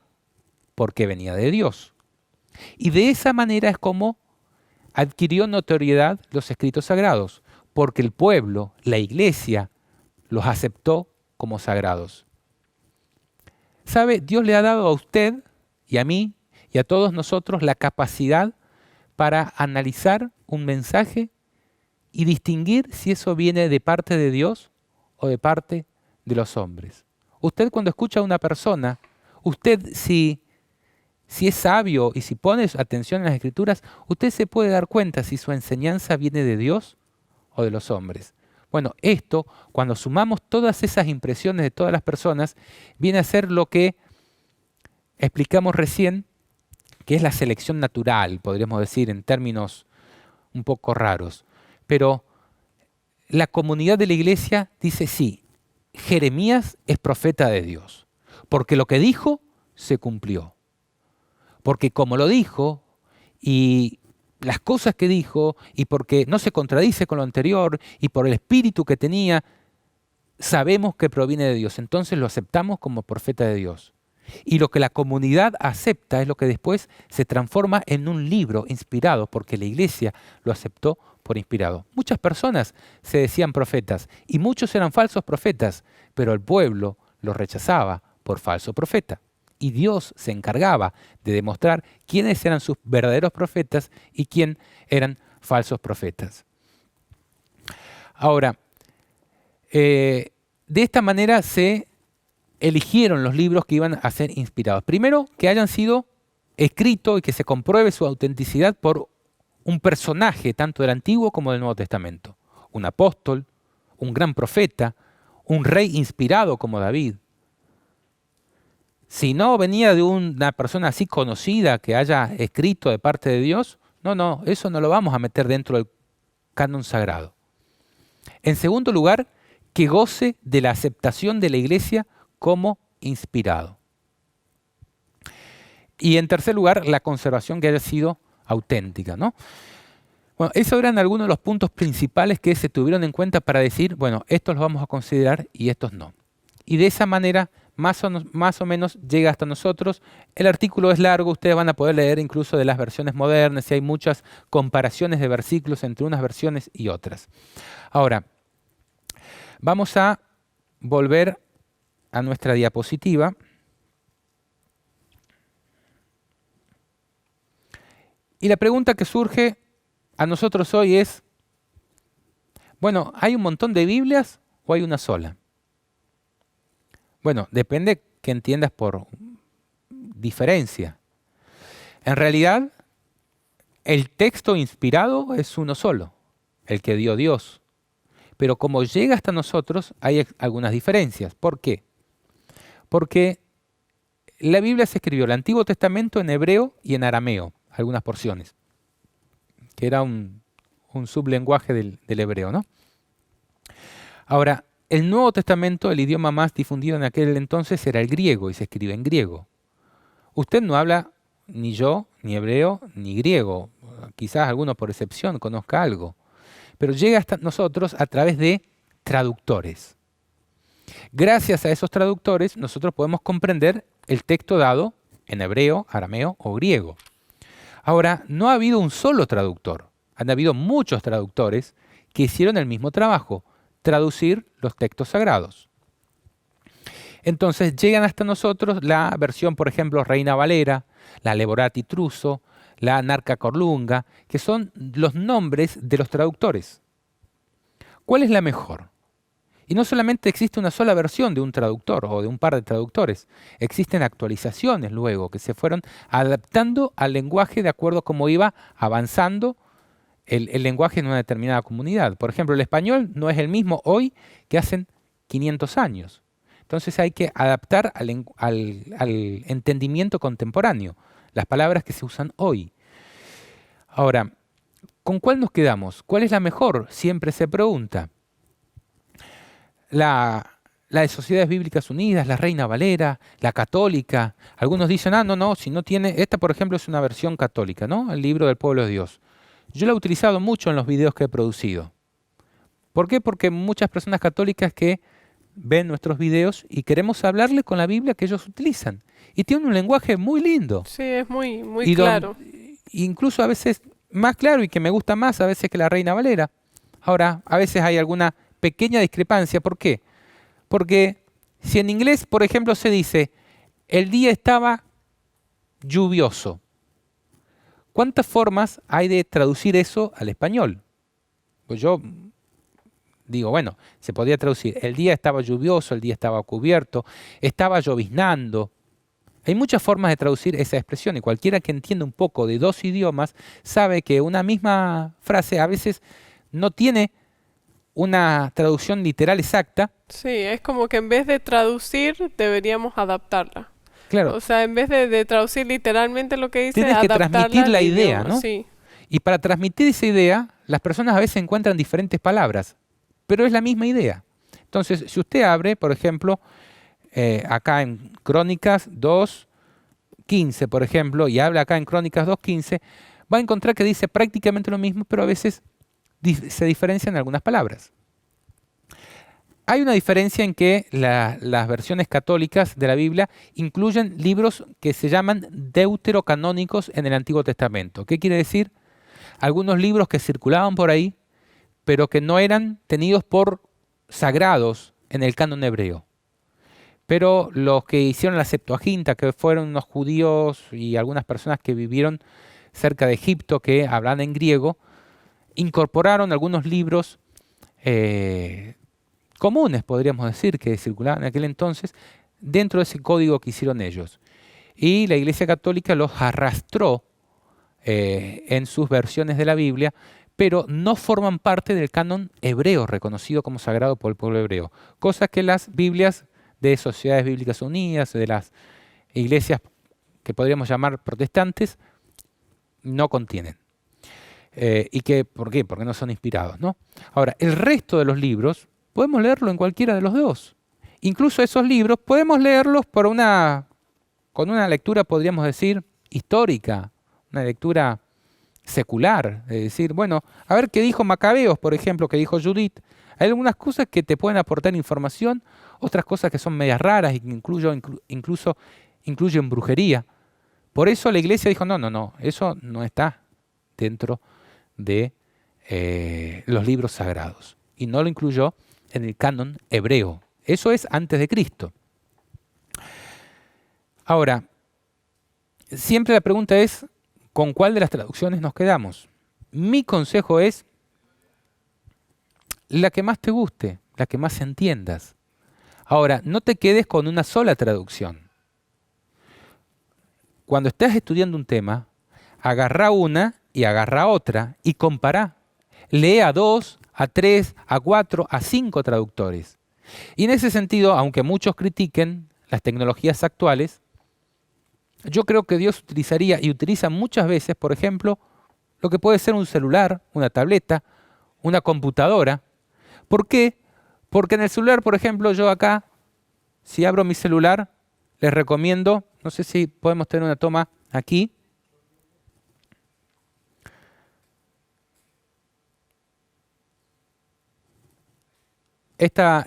porque venía de Dios. Y de esa manera es como adquirió notoriedad los escritos sagrados, porque el pueblo, la iglesia, los aceptó como sagrados. ¿Sabe? Dios le ha dado a usted y a mí y a todos nosotros la capacidad para analizar un mensaje y distinguir si eso viene de parte de Dios o de parte de los hombres. Usted cuando escucha a una persona, usted si es sabio y si pone atención en las Escrituras, usted se puede dar cuenta si su enseñanza viene de Dios o de los hombres. Bueno, esto, cuando sumamos todas esas impresiones de todas las personas, viene a ser lo que explicamos recién, que es la selección natural, podríamos decir en términos un poco raros. Pero la comunidad de la iglesia dice sí, Jeremías es profeta de Dios, porque lo que dijo se cumplió. Porque como lo dijo y las cosas que dijo y porque no se contradice con lo anterior y por el espíritu que tenía, sabemos que proviene de Dios, entonces lo aceptamos como profeta de Dios. Y lo que la comunidad acepta es lo que después se transforma en un libro inspirado, porque la iglesia lo aceptó por inspirado. Muchas personas se decían profetas y muchos eran falsos profetas, pero el pueblo los rechazaba por falso profeta. Y Dios se encargaba de demostrar quiénes eran sus verdaderos profetas y quién eran falsos profetas. Ahora, de esta manera se eligieron los libros que iban a ser inspirados. Primero, que hayan sido escritos y que se compruebe su autenticidad por un personaje tanto del Antiguo como del Nuevo Testamento. Un apóstol, un gran profeta, un rey inspirado como David. Si no venía de una persona así conocida que haya escrito de parte de Dios, no, eso no lo vamos a meter dentro del canon sagrado. En segundo lugar, que goce de la aceptación de la iglesia como inspirado. Y en tercer lugar, la conservación que haya sido auténtica, ¿no? Bueno, esos eran algunos de los puntos principales que se tuvieron en cuenta para decir, bueno, estos los vamos a considerar y estos no. Y de esa manera, más o menos, llega hasta nosotros. El artículo es largo, ustedes van a poder leer incluso de las versiones modernas y hay muchas comparaciones de versículos entre unas versiones y otras. Ahora, vamos a volver a nuestra diapositiva. Y la pregunta que surge a nosotros hoy es, bueno, ¿hay un montón de Biblias o hay una sola? Bueno, depende que entiendas por diferencia. En realidad, el texto inspirado es uno solo, el que dio Dios. Pero como llega hasta nosotros, hay algunas diferencias. ¿Por qué? Porque la Biblia se escribió el Antiguo Testamento en hebreo y en arameo, algunas porciones, que era un sublenguaje del hebreo, ¿no? Ahora, el Nuevo Testamento, el idioma más difundido en aquel entonces era el griego y se escribe en griego. Usted no habla ni yo, ni hebreo, ni griego. Quizás alguno por excepción conozca algo. Pero llega hasta nosotros a través de traductores. Gracias a esos traductores nosotros podemos comprender el texto dado en hebreo, arameo o griego. Ahora, no ha habido un solo traductor. Han habido muchos traductores que hicieron el mismo trabajo, traducir los textos sagrados. Entonces llegan hasta nosotros la versión, por ejemplo, Reina Valera, la Leborati Truso, la Narca Corlunga, que son los nombres de los traductores. ¿Cuál es la mejor? Y no solamente existe una sola versión de un traductor o de un par de traductores, existen actualizaciones luego que se fueron adaptando al lenguaje de acuerdo a cómo iba avanzando el lenguaje en una determinada comunidad. Por ejemplo, el español no es el mismo hoy que hace 500 años. Entonces hay que adaptar al entendimiento contemporáneo las palabras que se usan hoy. Ahora, ¿con cuál nos quedamos? ¿Cuál es la mejor? Siempre se pregunta. La de Sociedades Bíblicas Unidas, la Reina Valera, la Católica. Algunos dicen, no, si no tiene... Esta, por ejemplo, es una versión católica, ¿no? El libro del pueblo de Dios. Yo la he utilizado mucho en los videos que he producido. ¿Por qué? Porque muchas personas católicas que ven nuestros videos y queremos hablarle con la Biblia que ellos utilizan. Y tiene un lenguaje muy lindo. Sí, es muy claro. Incluso a veces más claro y que me gusta más a veces que la Reina Valera. Ahora, a veces hay alguna pequeña discrepancia. ¿Por qué? Porque si en inglés, por ejemplo, se dice, el día estaba lluvioso. ¿Cuántas formas hay de traducir eso al español? Pues yo digo, bueno, se podría traducir, el día estaba lluvioso, el día estaba cubierto, estaba lloviznando. Hay muchas formas de traducir esa expresión y cualquiera que entienda un poco de dos idiomas sabe que una misma frase a veces no tiene una traducción literal exacta. Sí, es como que en vez de traducir deberíamos adaptarla. Claro. O sea, en vez de traducir literalmente lo que dice, tienes que transmitir la idea, ¿no? Sí. Y para transmitir esa idea, las personas a veces encuentran diferentes palabras, pero es la misma idea. Entonces, si usted abre, por ejemplo, acá en Crónicas 2:15, por ejemplo, y habla acá en Crónicas 2:15, va a encontrar que dice prácticamente lo mismo, pero a veces se diferencian algunas palabras. hay una diferencia en que las versiones católicas de la Biblia incluyen libros que se llaman deuterocanónicos en el Antiguo Testamento. ¿Qué quiere decir? Algunos libros que circulaban por ahí, pero que no eran tenidos por sagrados en el canon hebreo. Pero los que hicieron la Septuaginta, que fueron unos judíos y algunas personas que vivieron cerca de Egipto, que hablaban en griego, incorporaron algunos libros comunes, podríamos decir, que circulaban en aquel entonces, dentro de ese código que hicieron ellos. Y la Iglesia Católica los arrastró en sus versiones de la Biblia, pero no forman parte del canon hebreo, reconocido como sagrado por el pueblo hebreo. Cosas que las Biblias de Sociedades Bíblicas Unidas, de las iglesias que podríamos llamar protestantes, no contienen. ¿Por qué? Porque no son inspirados, ¿no? Ahora, el resto de los libros podemos leerlo en cualquiera de los dos. Incluso esos libros podemos leerlos con una lectura, podríamos decir, histórica, una lectura secular, es decir, bueno, a ver qué dijo Macabeos, por ejemplo, qué dijo Judith. Hay algunas cosas que te pueden aportar información, otras cosas que son medias raras y que incluso incluyen brujería. Por eso la iglesia dijo, no, eso no está dentro de los libros sagrados. Y no lo incluyó en el canon hebreo. Eso es antes de Cristo. Ahora, siempre la pregunta es, ¿con cuál de las traducciones nos quedamos? Mi consejo es la que más te guste, la que más entiendas. Ahora, no te quedes con una sola traducción. Cuando estás estudiando un tema, agarra una y agarra otra y compará. Lee a 2, a 3, a 4, a 5 traductores. Y en ese sentido, aunque muchos critiquen las tecnologías actuales, yo creo que Dios utilizaría y utiliza muchas veces, por ejemplo, lo que puede ser un celular, una tableta, una computadora. ¿Por qué? Porque en el celular, por ejemplo, yo acá, si abro mi celular, les recomiendo, no sé si podemos tener una toma aquí. Esta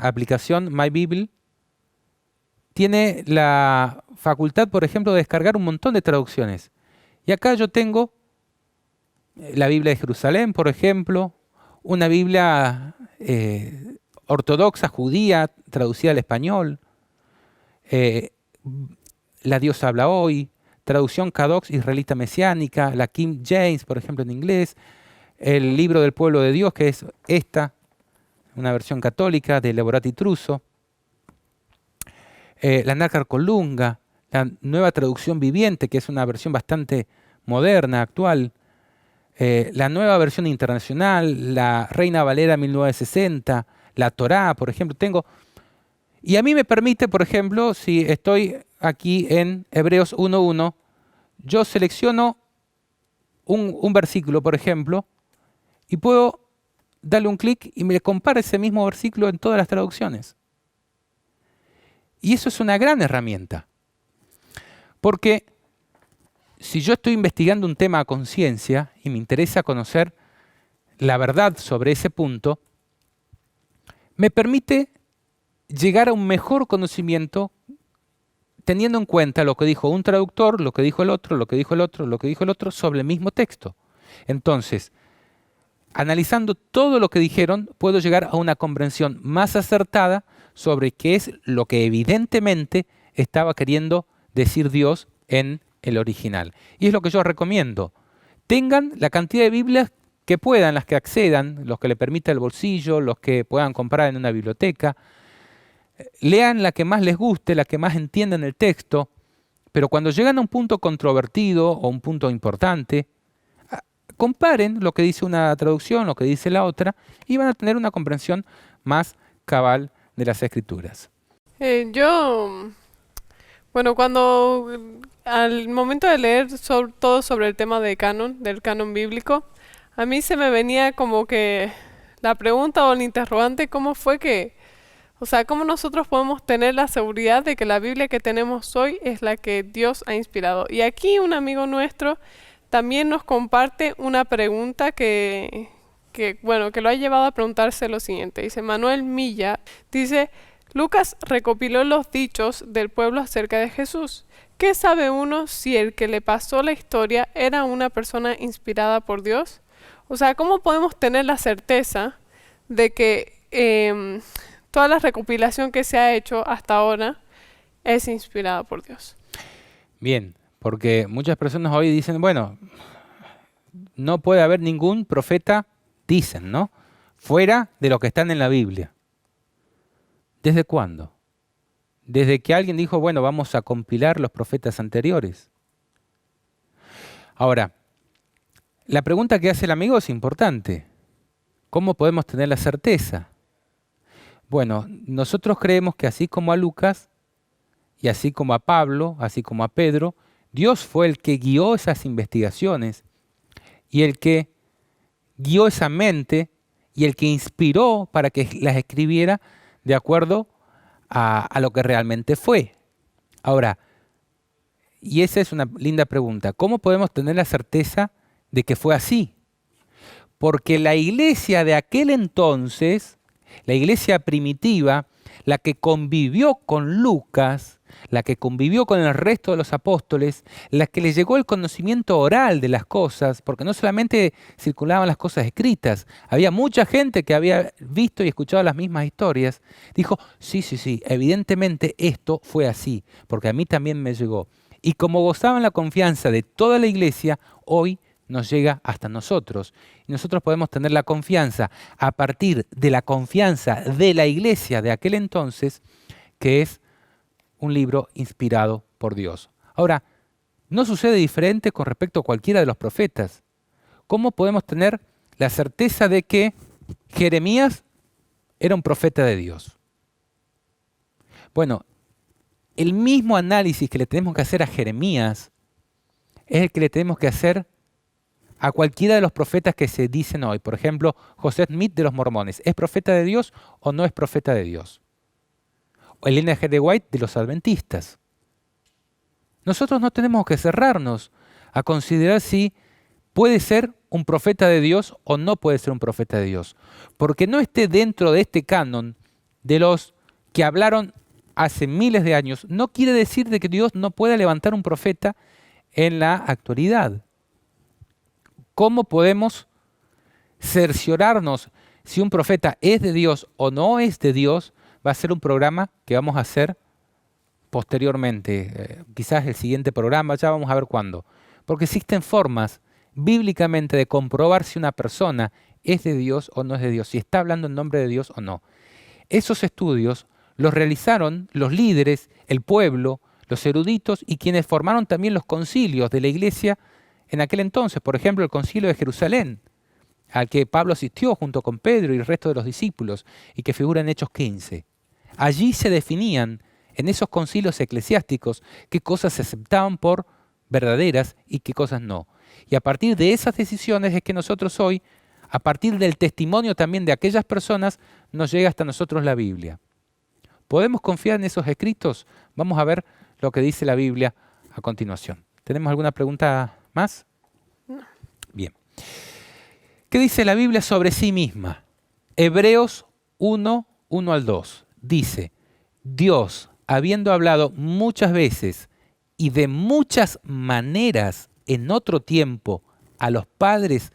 aplicación, My Bible, tiene la facultad, por ejemplo, de descargar un montón de traducciones. Y acá yo tengo la Biblia de Jerusalén, por ejemplo, una Biblia ortodoxa, judía, traducida al español, La Dios habla hoy, traducción Kadox israelita mesiánica, la King James, por ejemplo, en inglés, el libro del pueblo de Dios, que es una versión católica de Elaborati Truso, la Nácar Colunga, la nueva traducción viviente, que es una versión bastante moderna, actual, la nueva versión internacional, la Reina Valera 1960, la Torá, por ejemplo, y a mí me permite, por ejemplo, si estoy aquí en Hebreos 1.1, yo selecciono un versículo, por ejemplo, y puedo darle un clic y me compara ese mismo versículo en todas las traducciones. Y eso es una gran herramienta, porque si yo estoy investigando un tema a conciencia y me interesa conocer la verdad sobre ese punto, me permite llegar a un mejor conocimiento teniendo en cuenta lo que dijo un traductor, lo que dijo el otro, lo que dijo el otro, lo que dijo el otro sobre el mismo texto. Entonces, analizando todo lo que dijeron, puedo llegar a una comprensión más acertada sobre qué es lo que evidentemente estaba queriendo decir Dios en el original. Y es lo que yo recomiendo. Tengan la cantidad de Biblias que puedan, las que accedan, los que le permita el bolsillo, los que puedan comprar en una biblioteca. Lean la que más les guste, la que más entiendan el texto, pero cuando llegan a un punto controvertido o un punto importante, comparen lo que dice una traducción, lo que dice la otra, y van a tener una comprensión más cabal de las Escrituras. Al momento de leer todo sobre el tema del canon bíblico, a mí se me venía como que la pregunta o el interrogante, ¿cómo nosotros podemos tener la seguridad de que la Biblia que tenemos hoy es la que Dios ha inspirado? Y aquí un amigo nuestro también nos comparte una pregunta que que lo ha llevado a preguntarse lo siguiente. Dice Manuel Milla, dice, Lucas recopiló los dichos del pueblo acerca de Jesús. ¿Qué sabe uno si el que le pasó la historia era una persona inspirada por Dios? O sea, ¿cómo podemos tener la certeza de que toda la recopilación que se ha hecho hasta ahora es inspirada por Dios? Bien, porque muchas personas hoy dicen, bueno, no puede haber ningún profeta, dicen, ¿no? Fuera de los que están en la Biblia. ¿Desde cuándo? Desde que alguien dijo, bueno, vamos a compilar los profetas anteriores. Ahora, la pregunta que hace el amigo es importante. ¿Cómo podemos tener la certeza? Bueno, nosotros creemos que así como a Lucas, y así como a Pablo, así como a Pedro, Dios fue el que guió esas investigaciones y el que guió esa mente y el que inspiró para que las escribiera de acuerdo a lo que realmente fue. Ahora, y esa es una linda pregunta, ¿cómo podemos tener la certeza de que fue así? Porque la iglesia de aquel entonces, la iglesia primitiva, la que convivió con Lucas, la que convivió con el resto de los apóstoles, la que les llegó el conocimiento oral de las cosas, porque no solamente circulaban las cosas escritas, había mucha gente que había visto y escuchado las mismas historias, dijo, sí, evidentemente esto fue así, porque a mí también me llegó. Y como gozaban la confianza de toda la iglesia, hoy nos llega hasta nosotros. Y nosotros podemos tener la confianza a partir de la confianza de la iglesia de aquel entonces, que es un libro inspirado por Dios. Ahora, no sucede diferente con respecto a cualquiera de los profetas. ¿Cómo podemos tener la certeza de que Jeremías era un profeta de Dios? Bueno, el mismo análisis que le tenemos que hacer a Jeremías es el que le tenemos que hacer a cualquiera de los profetas que se dicen hoy. Por ejemplo, José Smith de los Mormones. ¿Es profeta de Dios o no es profeta de Dios? O Elena G. de White de los Adventistas. Nosotros no tenemos que cerrarnos a considerar si puede ser un profeta de Dios o no puede ser un profeta de Dios. Porque no esté dentro de este canon de los que hablaron hace miles de años, no quiere decir de que Dios no pueda levantar un profeta en la actualidad. ¿Cómo podemos cerciorarnos si un profeta es de Dios o no es de Dios? Va a ser un programa que vamos a hacer posteriormente, quizás el siguiente programa, ya vamos a ver cuándo. Porque existen formas bíblicamente de comprobar si una persona es de Dios o no es de Dios, si está hablando en nombre de Dios o no. Esos estudios los realizaron los líderes, el pueblo, los eruditos y quienes formaron también los concilios de la iglesia en aquel entonces. Por ejemplo, el concilio de Jerusalén, al que Pablo asistió junto con Pedro y el resto de los discípulos y que figura en Hechos 15. Allí se definían, en esos concilios eclesiásticos, qué cosas se aceptaban por verdaderas y qué cosas no. Y a partir de esas decisiones es que nosotros hoy, a partir del testimonio también de aquellas personas, nos llega hasta nosotros la Biblia. ¿Podemos confiar en esos escritos? Vamos a ver lo que dice la Biblia a continuación. ¿Tenemos alguna pregunta más? No. Bien. ¿Qué dice la Biblia sobre sí misma? Hebreos 1, 1 al 2. Dice, Dios, habiendo hablado muchas veces y de muchas maneras en otro tiempo a los padres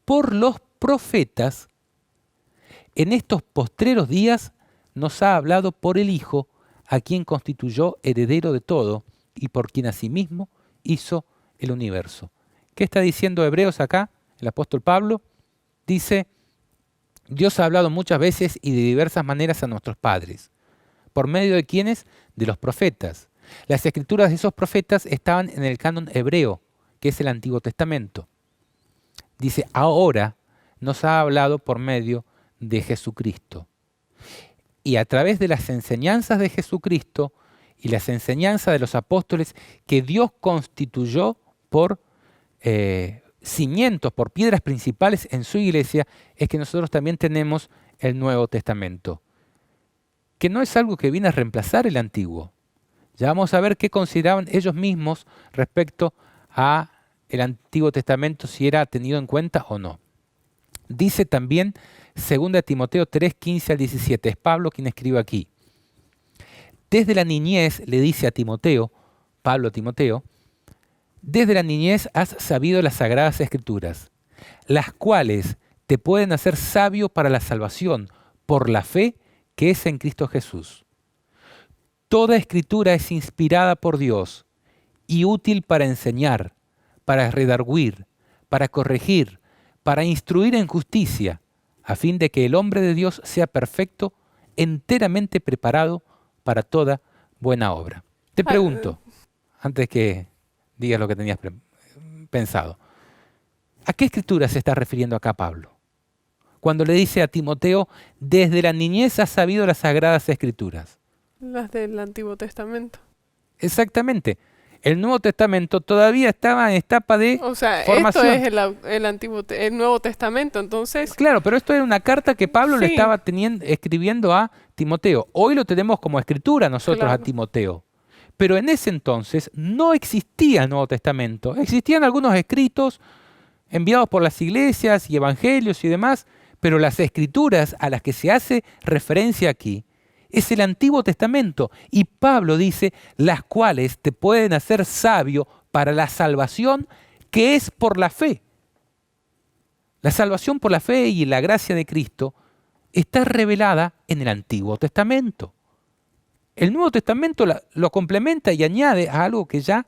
por los profetas, en estos postreros días nos ha hablado por el Hijo, a quien constituyó heredero de todo y por quien asimismo hizo el universo. ¿Qué está diciendo Hebreos acá? El apóstol Pablo dice, Dios ha hablado muchas veces y de diversas maneras a nuestros padres. ¿Por medio de quiénes? De los profetas. Las escrituras de esos profetas estaban en el canon hebreo, que es el Antiguo Testamento. Dice, ahora nos ha hablado por medio de Jesucristo. Y a través de las enseñanzas de Jesucristo y las enseñanzas de los apóstoles que Dios constituyó por cimientos, por piedras principales en su iglesia, es que nosotros también tenemos el Nuevo Testamento, que no es algo que viene a reemplazar el Antiguo. Ya vamos a ver qué consideraban ellos mismos respecto a el Antiguo Testamento, si era tenido en cuenta o no. Dice también 2 Timoteo 3, 15 al 17. Es Pablo quien escribe aquí. Desde la niñez le dice a Timoteo, Pablo a Timoteo, desde la niñez has sabido las sagradas escrituras, las cuales te pueden hacer sabio para la salvación por la fe que es en Cristo Jesús. Toda escritura es inspirada por Dios y útil para enseñar, para redarguir, para corregir, para instruir en justicia, a fin de que el hombre de Dios sea perfecto, enteramente preparado para toda buena obra. Te pregunto, antes que digas lo que tenías pensado, ¿a qué escritura se está refiriendo acá Pablo? Cuando le dice a Timoteo, desde la niñez has sabido las sagradas escrituras. Las del Antiguo Testamento. Exactamente. El Nuevo Testamento todavía estaba en etapa de O sea, formación. esto es el Nuevo Testamento, entonces... Claro, pero esto era una carta que Pablo le Sí. estaba escribiendo a Timoteo. Hoy lo tenemos como escritura nosotros Claro. a Timoteo. Pero en ese entonces no existía el Nuevo Testamento. Existían algunos escritos enviados por las iglesias y evangelios y demás, pero las escrituras a las que se hace referencia aquí es el Antiguo Testamento. Y Pablo dice, las cuales te pueden hacer sabio para la salvación que es por la fe. La salvación por la fe y la gracia de Cristo está revelada en el Antiguo Testamento. El Nuevo Testamento lo complementa y añade a algo que ya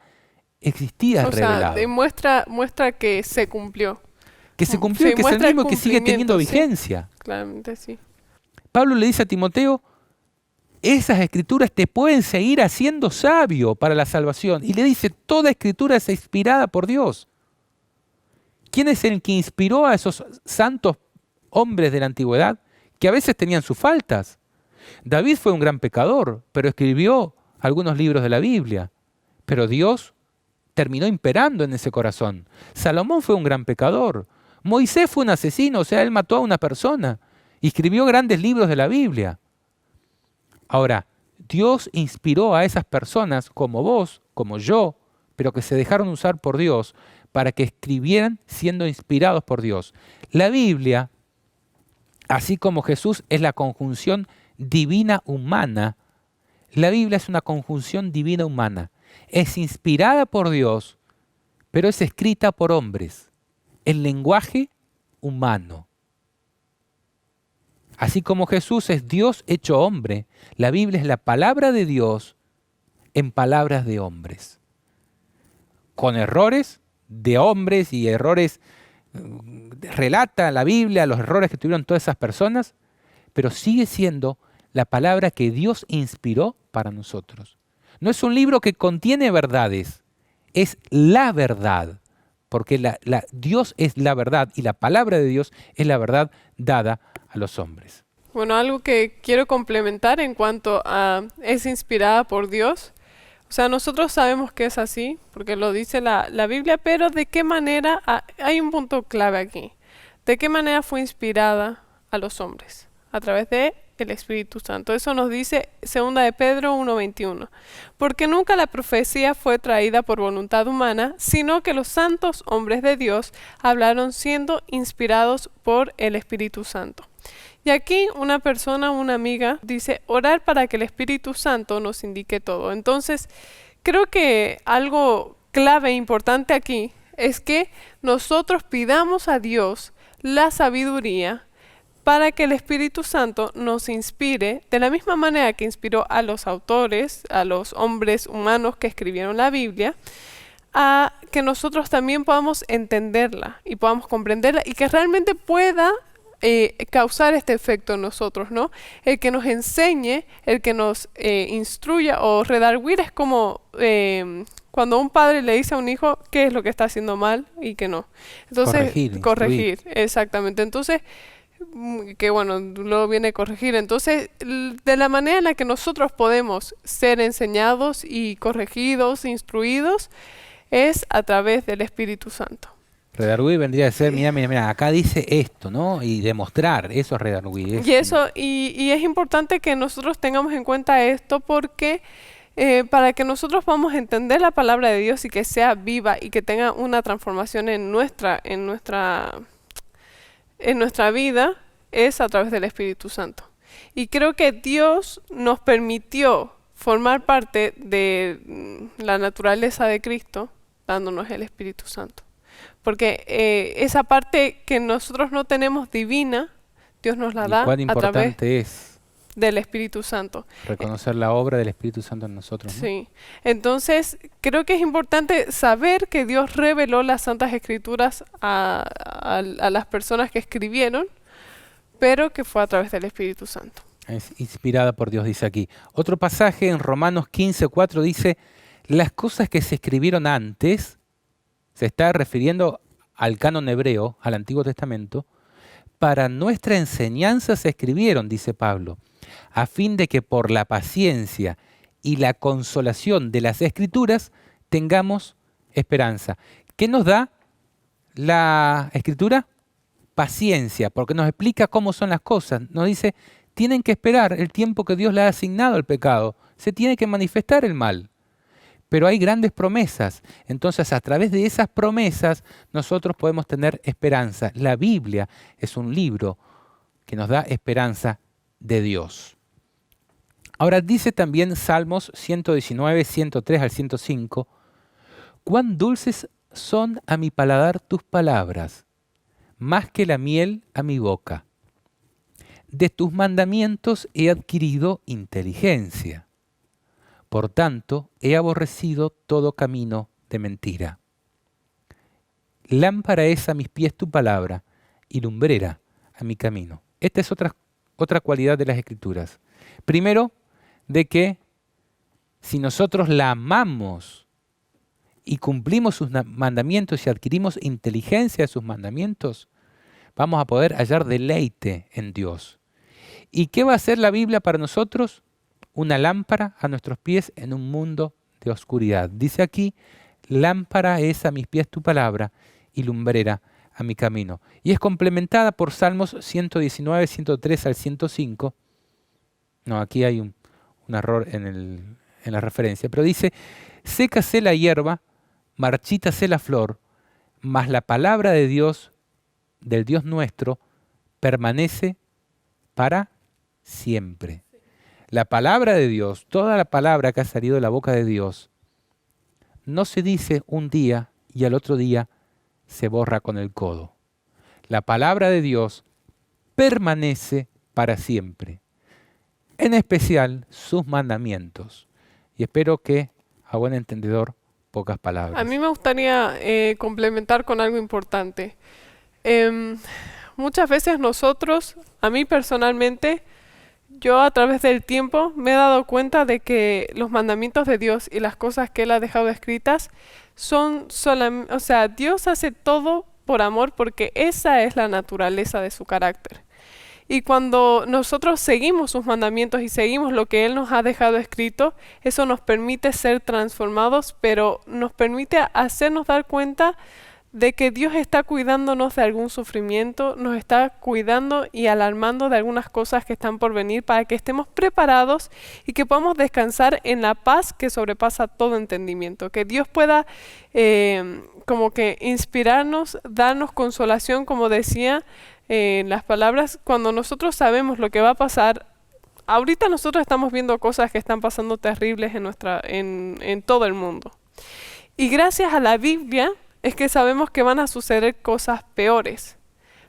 existía O sea, revelado. muestra que se cumplió. Que se cumplió Sí, y que es el muestra el mismo que sigue teniendo cumplimiento, sí. vigencia. Claramente sí. Pablo le dice a Timoteo, esas escrituras te pueden seguir haciendo sabio para la salvación. Y le dice, toda escritura es inspirada por Dios. ¿Quién es el que inspiró a esos santos hombres de la antigüedad que a veces tenían sus faltas? David fue un gran pecador, pero escribió algunos libros de la Biblia. Pero Dios terminó imperando en ese corazón. Salomón fue un gran pecador. Moisés fue un asesino, o sea, él mató a una persona y escribió grandes libros de la Biblia. Ahora, Dios inspiró a esas personas como vos, como yo, pero que se dejaron usar por Dios para que escribieran siendo inspirados por Dios. La Biblia, así como Jesús es la conjunción divina humana, la Biblia es una conjunción divina humana. Es inspirada por Dios, pero es escrita por hombres, en lenguaje humano. Así como Jesús es Dios hecho hombre, la Biblia es la palabra de Dios en palabras de hombres. Con errores de hombres y errores, relata la Biblia los errores que tuvieron todas esas personas, pero sigue siendo la palabra que Dios inspiró para nosotros. No es un libro que contiene verdades, es la verdad, porque Dios es la verdad y la palabra de Dios es la verdad dada a los hombres. Bueno, algo que quiero complementar en cuanto a es inspirada por Dios. O sea, nosotros sabemos que es así, porque lo dice la Biblia, pero ¿de qué manera? Hay un punto clave aquí. ¿De qué manera fue inspirada a los hombres? A través de el Espíritu Santo. Eso nos dice 2 de Pedro 1:21. Porque nunca la profecía fue traída por voluntad humana, sino que los santos hombres de Dios hablaron siendo inspirados por el Espíritu Santo. Y aquí una persona, una amiga, dice, orar para que el Espíritu Santo nos indique todo. Entonces, creo que algo clave e importante aquí es que nosotros pidamos a Dios la sabiduría para que el Espíritu Santo nos inspire de la misma manera que inspiró a los autores, a los hombres humanos que escribieron la Biblia, a que nosotros también podamos entenderla y podamos comprenderla y que realmente pueda causar este efecto en nosotros, ¿no? El que nos enseñe, el que nos instruya o redarguir es como cuando un padre le dice a un hijo qué es lo que está haciendo mal y qué no. Entonces, corregir, exactamente. Entonces, que bueno, luego viene corregir. Entonces, de la manera en la que nosotros podemos ser enseñados y corregidos, instruidos, es a través del Espíritu Santo. Redarguir vendría a ser, mira, acá dice esto, ¿no? Y demostrar, eso es redarguir. Y es importante que nosotros tengamos en cuenta esto porque para que nosotros podamos entender la palabra de Dios y que sea viva y que tenga una transformación en nuestra en nuestra vida es a través del Espíritu Santo. Y creo que Dios nos permitió formar parte de la naturaleza de Cristo, dándonos el Espíritu Santo. Porque esa parte que nosotros no tenemos divina, Dios nos la da Cuán a través importante es del Espíritu Santo. reconocer la obra del Espíritu Santo en nosotros, ¿no? Sí, entonces creo que es importante saber que Dios reveló las Santas Escrituras a las personas que escribieron, pero que fue a través del Espíritu Santo. Es inspirada por Dios, dice aquí. Otro pasaje en Romanos 15:4 dice, las cosas que se escribieron antes, se está refiriendo al canon hebreo, al Antiguo Testamento, para nuestra enseñanza se escribieron, dice Pablo, a fin de que por la paciencia y la consolación de las Escrituras tengamos esperanza. ¿Qué nos da la Escritura? Paciencia, porque nos explica cómo son las cosas. Nos dice, tienen que esperar el tiempo que Dios le ha asignado al pecado. Se tiene que manifestar el mal. Pero hay grandes promesas. Entonces, a través de esas promesas, nosotros podemos tener esperanza. La Biblia es un libro que nos da esperanza de Dios. Ahora dice también Salmos 119, 103 al 105, cuán dulces son a mi paladar tus palabras, más que la miel a mi boca. De tus mandamientos he adquirido inteligencia. Por tanto, he aborrecido todo camino de mentira. Lámpara es a mis pies tu palabra y lumbrera a mi camino. Esta es otra cualidad de las Escrituras. Primero, de que si nosotros la amamos y cumplimos sus mandamientos y adquirimos inteligencia de sus mandamientos, vamos a poder hallar deleite en Dios. ¿Y qué va a hacer la Biblia para nosotros? Una lámpara a nuestros pies en un mundo de oscuridad. Dice aquí, lámpara es a mis pies tu palabra y lumbrera a mi camino. Y es complementada por Salmos 119, 103 al 105. No, aquí hay un error en la referencia, pero dice, sécase la hierba, marchítase la flor, mas la palabra de Dios, del Dios nuestro, permanece para siempre. La palabra de Dios, toda la palabra que ha salido de la boca de Dios, no se dice un día y al otro día se borra con el codo. La palabra de Dios permanece para siempre, en especial sus mandamientos. Y espero que, a buen entendedor, pocas palabras. A mí me gustaría complementar con algo importante. Muchas veces nosotros, a mí personalmente, yo a través del tiempo me he dado cuenta de que los mandamientos de Dios y las cosas que Él ha dejado escritas son solamente, o sea, Dios hace todo por amor porque esa es la naturaleza de su carácter. Y cuando nosotros seguimos sus mandamientos y seguimos lo que Él nos ha dejado escrito, eso nos permite ser transformados, pero nos permite hacernos dar cuenta de que Dios está cuidándonos de algún sufrimiento, nos está cuidando y alarmando de algunas cosas que están por venir para que estemos preparados y que podamos descansar en la paz que sobrepasa todo entendimiento. Que Dios pueda como que inspirarnos, darnos consolación, como decía las palabras, cuando nosotros sabemos lo que va a pasar. Ahorita nosotros estamos viendo cosas que están pasando terribles en todo el mundo. Y gracias a la Biblia es que sabemos que van a suceder cosas peores.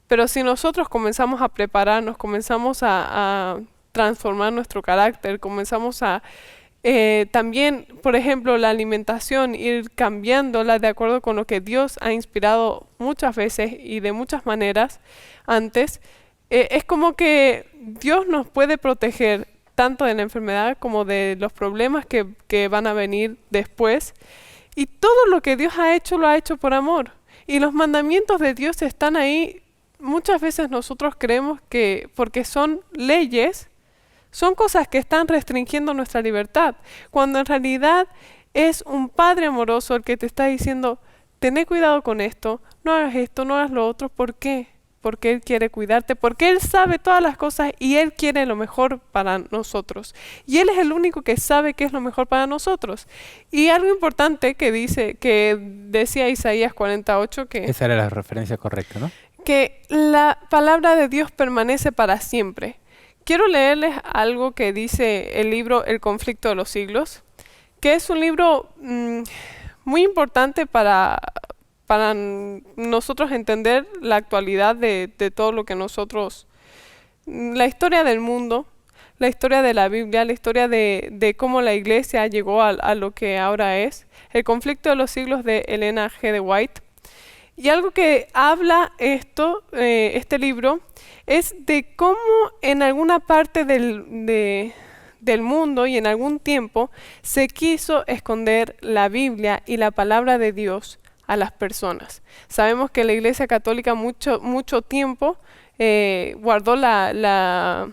Pero si nosotros comenzamos a prepararnos, comenzamos a transformar nuestro carácter, comenzamos a también, por ejemplo, la alimentación, ir cambiándola de acuerdo con lo que Dios ha inspirado muchas veces y de muchas maneras antes, es como que Dios nos puede proteger tanto de la enfermedad como de los problemas que van a venir después. Y todo lo que Dios ha hecho, lo ha hecho por amor. Y los mandamientos de Dios están ahí. Muchas veces nosotros creemos que porque son leyes, son cosas que están restringiendo nuestra libertad. Cuando en realidad es un Padre amoroso el que te está diciendo, tené cuidado con esto, no hagas esto, no hagas lo otro. ¿Por qué? Porque Él quiere cuidarte, porque Él sabe todas las cosas y Él quiere lo mejor para nosotros. Y Él es el único que sabe qué es lo mejor para nosotros. Y algo importante que decía Isaías 48, Esa era la referencia correcta, ¿no? que la palabra de Dios permanece para siempre. Quiero leerles algo que dice el libro El conflicto de los siglos, que es un libro muy importante para nosotros entender la actualidad de todo lo que nosotros, la historia del mundo, la historia de la Biblia, la historia de cómo la iglesia llegó a lo que ahora es. El conflicto de los siglos de Elena G. de White. Y algo que habla este libro es de cómo en alguna parte del mundo y en algún tiempo se quiso esconder la Biblia y la palabra de Dios a las personas. Sabemos que la Iglesia Católica mucho tiempo guardó la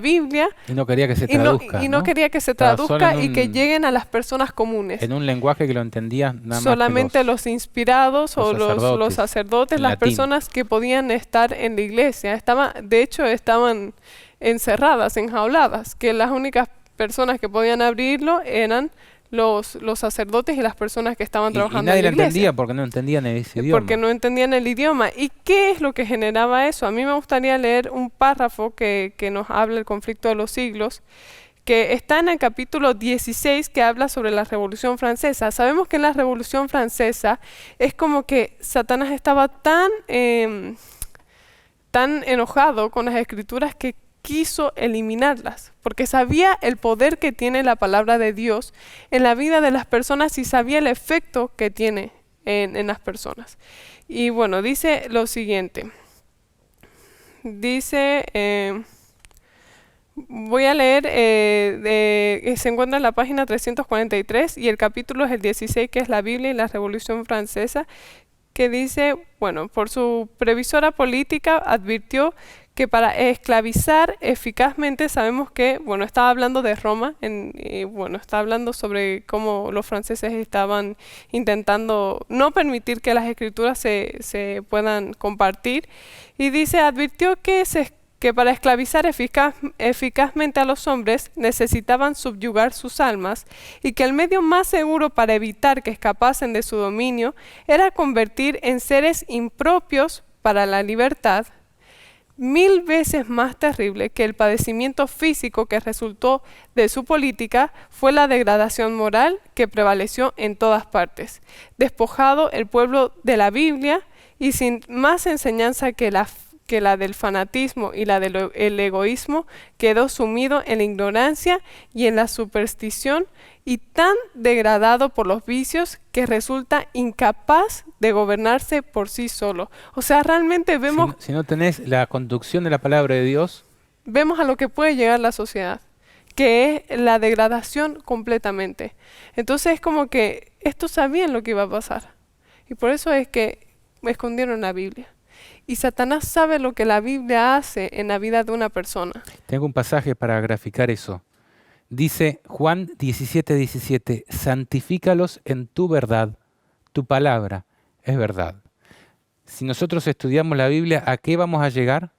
Biblia Y no quería que se traduzca. y no quería que se Estaba solo traduzca y que lleguen a las personas comunes. en un lenguaje que lo entendían nada más Solamente que los inspirados o los sacerdotes, en las latín. personas que podían estar en la iglesia. De hecho, estaban encerradas, enjauladas, que las únicas personas que podían abrirlo eran los sacerdotes y las personas que estaban Y trabajando nadie en la la iglesia. entendía porque no entendían ese idioma. Porque no entendían el idioma. ¿Y qué es lo que generaba eso? A mí me gustaría leer un párrafo que nos habla el conflicto de los siglos, que está en el capítulo 16, que habla sobre la Revolución Francesa. Sabemos que en la Revolución Francesa es como que Satanás estaba tan enojado con las escrituras que quiso eliminarlas, porque sabía el poder que tiene la palabra de Dios en la vida de las personas y sabía el efecto que tiene en las personas. Y bueno, dice lo siguiente. Dice, voy a leer, se encuentra en la página 343 y el capítulo es el 16, que es la Biblia y la Revolución Francesa, que dice, bueno, por su previsora política advirtió que para esclavizar eficazmente, sabemos que, bueno, estaba hablando de Roma, está hablando sobre cómo los franceses estaban intentando no permitir que las escrituras se puedan compartir, y dice, advirtió que para esclavizar eficazmente a los hombres necesitaban subyugar sus almas y que el medio más seguro para evitar que escapasen de su dominio era convertir en seres impropios para la libertad, 1000 veces más terrible que el padecimiento físico que resultó de su política fue la degradación moral que prevaleció en todas partes. Despojado el pueblo de la Biblia y sin más enseñanza que la del fanatismo y la del egoísmo, quedó sumido en la ignorancia y en la superstición y tan degradado por los vicios que resulta incapaz de gobernarse por sí solo. O sea, realmente vemos, Si no tenés la conducción de la palabra de Dios, vemos a lo que puede llegar la sociedad, que es la degradación completamente. Entonces es como que estos sabían lo que iba a pasar. Y por eso es que escondieron la Biblia. Y Satanás sabe lo que la Biblia hace en la vida de una persona. tengo un pasaje para graficar eso. Dice Juan 17:17, santifícalos en tu verdad, tu palabra es verdad. Si nosotros estudiamos la Biblia, ¿a qué vamos a llegar?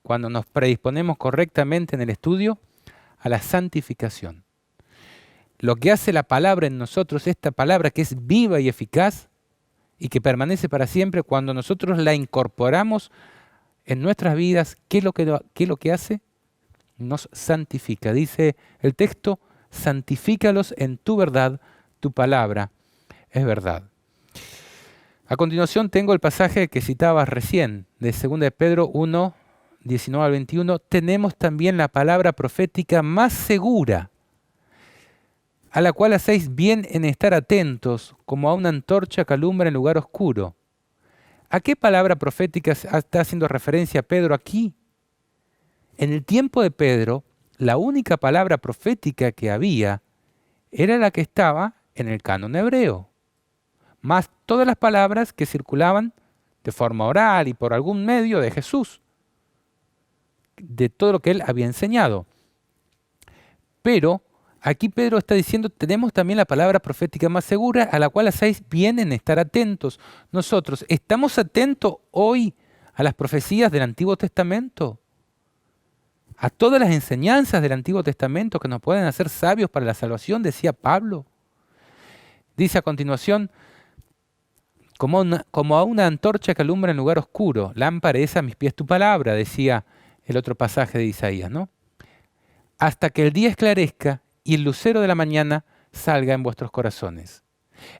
Cuando nos predisponemos correctamente en el estudio, a la santificación. Lo que hace la palabra en nosotros, esta palabra que es viva y eficaz y que permanece para siempre, cuando nosotros la incorporamos en nuestras vidas, ¿qué es lo que hace? Nos santifica. Dice el texto, santifícalos en tu verdad, tu palabra es verdad. A continuación tengo el pasaje que citabas recién, de 2 de Pedro 1, 19 al 21. Tenemos también la palabra profética más segura, a la cual hacéis bien en estar atentos, como a una antorcha que alumbra en lugar oscuro. ¿A qué palabra profética está haciendo referencia Pedro aquí? En el tiempo de Pedro, la única palabra profética que había era la que estaba en el canon hebreo, más todas las palabras que circulaban de forma oral y por algún medio de Jesús, de todo lo que él había enseñado. Pero aquí Pedro está diciendo, tenemos también la palabra profética más segura, a la cual hacéis bien en estar atentos. Nosotros, ¿estamos atentos hoy a las profecías del Antiguo Testamento? A todas las enseñanzas del Antiguo Testamento que nos pueden hacer sabios para la salvación, decía Pablo. Dice a continuación como a una antorcha que alumbra en lugar oscuro. Lámpara es a mis pies tu palabra, decía el otro pasaje de Isaías, ¿no? Hasta que el día esclarezca y el lucero de la mañana salga en vuestros corazones.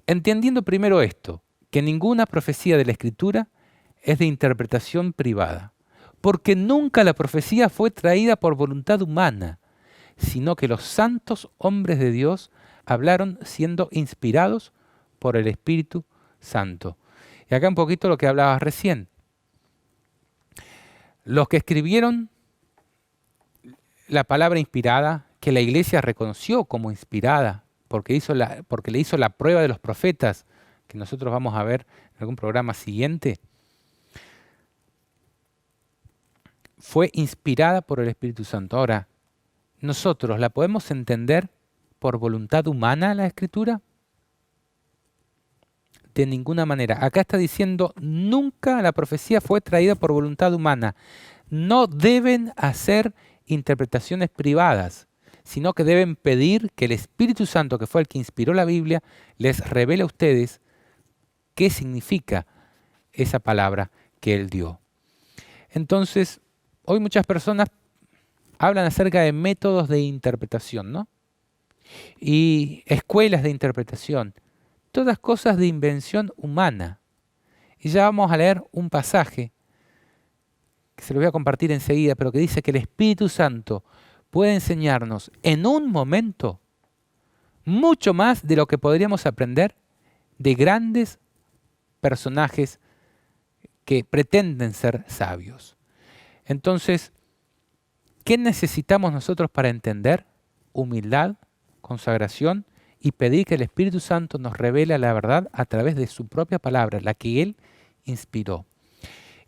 Entendiendo primero esto, que ninguna profecía de la Escritura es de interpretación privada, porque nunca la profecía fue traída por voluntad humana, sino que los santos hombres de Dios hablaron siendo inspirados por el Espíritu Santo. Y acá un poquito lo que hablabas recién. Los que escribieron la palabra inspirada, que la iglesia reconoció como inspirada, porque le hizo la prueba de los profetas, que nosotros vamos a ver en algún programa siguiente, fue inspirada por el Espíritu Santo. Ahora, ¿nosotros la podemos entender por voluntad humana la Escritura? De ninguna manera. Acá está diciendo, nunca la profecía fue traída por voluntad humana. No deben hacer interpretaciones privadas, sino que deben pedir que el Espíritu Santo, que fue el que inspiró la Biblia, les revele a ustedes qué significa esa palabra que Él dio. Entonces, hoy muchas personas hablan acerca de métodos de interpretación, ¿no? Y escuelas de interpretación, todas cosas de invención humana. Y ya vamos a leer un pasaje, que se lo voy a compartir enseguida, pero que dice que el Espíritu Santo puede enseñarnos en un momento mucho más de lo que podríamos aprender de grandes personajes que pretenden ser sabios. Entonces, ¿qué necesitamos nosotros para entender? Humildad, consagración y pedir que el Espíritu Santo nos revele la verdad a través de su propia palabra, la que Él inspiró.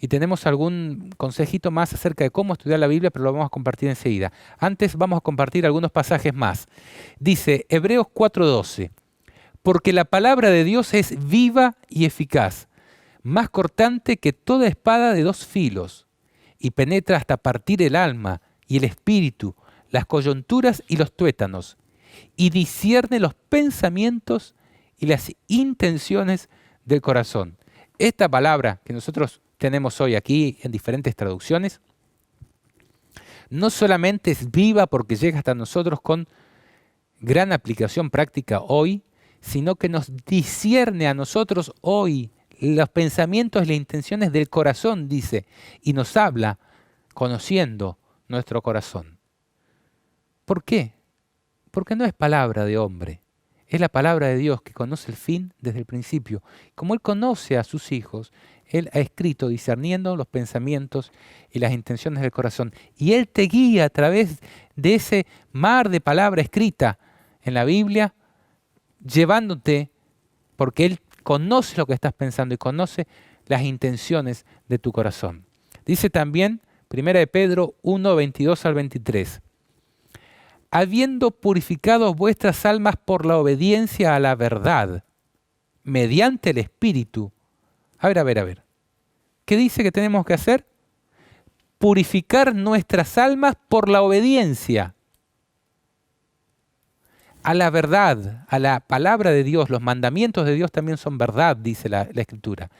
Y tenemos algún consejito más acerca de cómo estudiar la Biblia, pero lo vamos a compartir enseguida. Antes vamos a compartir algunos pasajes más. Dice Hebreos 4:12, porque la palabra de Dios es viva y eficaz, más cortante que toda espada de dos filos, y penetra hasta partir el alma y el espíritu, las coyunturas y los tuétanos, y discierne los pensamientos y las intenciones del corazón. Esta palabra que nosotros tenemos hoy aquí en diferentes traducciones, no solamente es viva porque llega hasta nosotros con gran aplicación práctica hoy, sino que nos discierne a nosotros hoy los pensamientos y las intenciones del corazón, dice, y nos habla conociendo nuestro corazón. ¿Por qué? Porque no es palabra de hombre, es la palabra de Dios que conoce el fin desde el principio. Como Él conoce a sus hijos, Él ha escrito discerniendo los pensamientos y las intenciones del corazón. Y Él te guía a través de ese mar de palabra escrita en la Biblia, llevándote, porque Él conoce lo que estás pensando y conoce las intenciones de tu corazón. Dice también, 1 de Pedro 1, 22 al 23, habiendo purificado vuestras almas por la obediencia a la verdad, mediante el Espíritu. A ver. ¿Qué dice que tenemos que hacer? Purificar nuestras almas por la obediencia a la verdad, a la palabra de Dios. Los mandamientos de Dios también son verdad, dice la Escritura.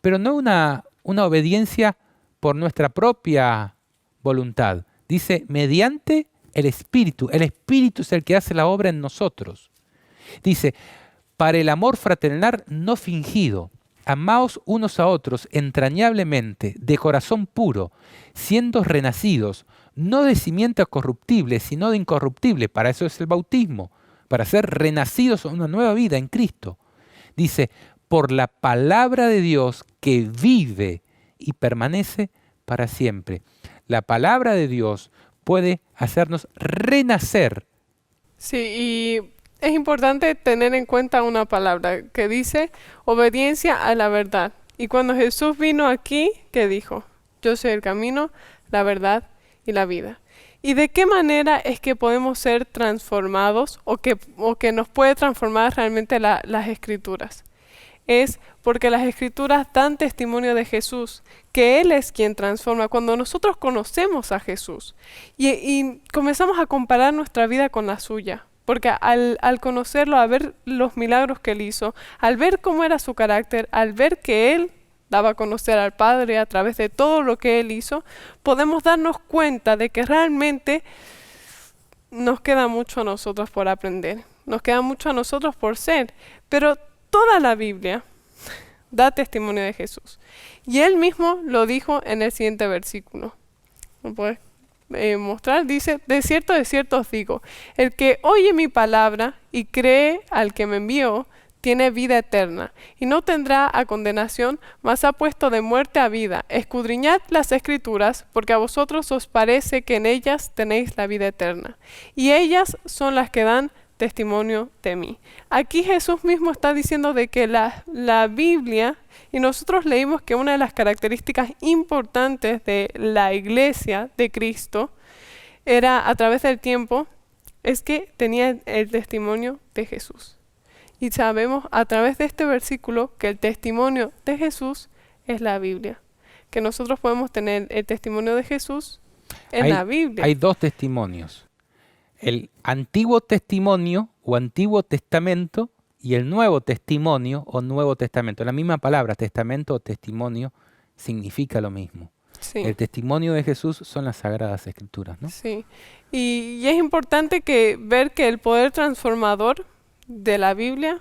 Pero no una obediencia por nuestra propia voluntad. Dice, mediante el Espíritu. El Espíritu es el que hace la obra en nosotros. Dice, para el amor fraternal no fingido, amaos unos a otros entrañablemente, de corazón puro, siendo renacidos, no de simiente corruptible, sino de incorruptible. Para eso es el bautismo, para ser renacidos a una nueva vida en Cristo. Dice, por la palabra de Dios que vive y permanece para siempre. La palabra de Dios puede hacernos renacer. Sí, y es importante tener en cuenta una palabra que dice obediencia a la verdad. Y cuando Jesús vino aquí, ¿qué dijo? Yo soy el camino, la verdad y la vida. ¿Y de qué manera es que podemos ser transformados o que nos puede transformar realmente las Escrituras? Es porque las Escrituras dan testimonio de Jesús, que Él es quien transforma. Cuando nosotros conocemos a Jesús y comenzamos a comparar nuestra vida con la suya, porque al conocerlo, al ver los milagros que él hizo, al ver cómo era su carácter, al ver que él daba a conocer al Padre a través de todo lo que él hizo, podemos darnos cuenta de que realmente nos queda mucho a nosotros por aprender, nos queda mucho a nosotros por ser, pero toda la Biblia da testimonio de Jesús. Y él mismo lo dijo en el siguiente versículo. ¿Lo puedes mostrar? Dice, de cierto os digo, el que oye mi palabra y cree al que me envió, tiene vida eterna, y no tendrá a condenación, mas ha puesto de muerte a vida. Escudriñad las Escrituras, porque a vosotros os parece que en ellas tenéis la vida eterna, y ellas son las que dan testimonio de mí. Aquí Jesús mismo está diciendo de que la Biblia, y nosotros leímos que una de las características importantes de la iglesia de Cristo era, a través del tiempo, es que tenía el testimonio de Jesús. Y sabemos a través de este versículo que el testimonio de Jesús es la Biblia. Que nosotros podemos tener el testimonio de Jesús en la Biblia. Hay dos testimonios. El Antiguo Testimonio o Antiguo Testamento y el Nuevo Testimonio o Nuevo Testamento. La misma palabra, testamento o testimonio, significa lo mismo. Sí. El testimonio de Jesús son las Sagradas Escrituras, ¿no? Sí. Y es importante ver que el poder transformador de la Biblia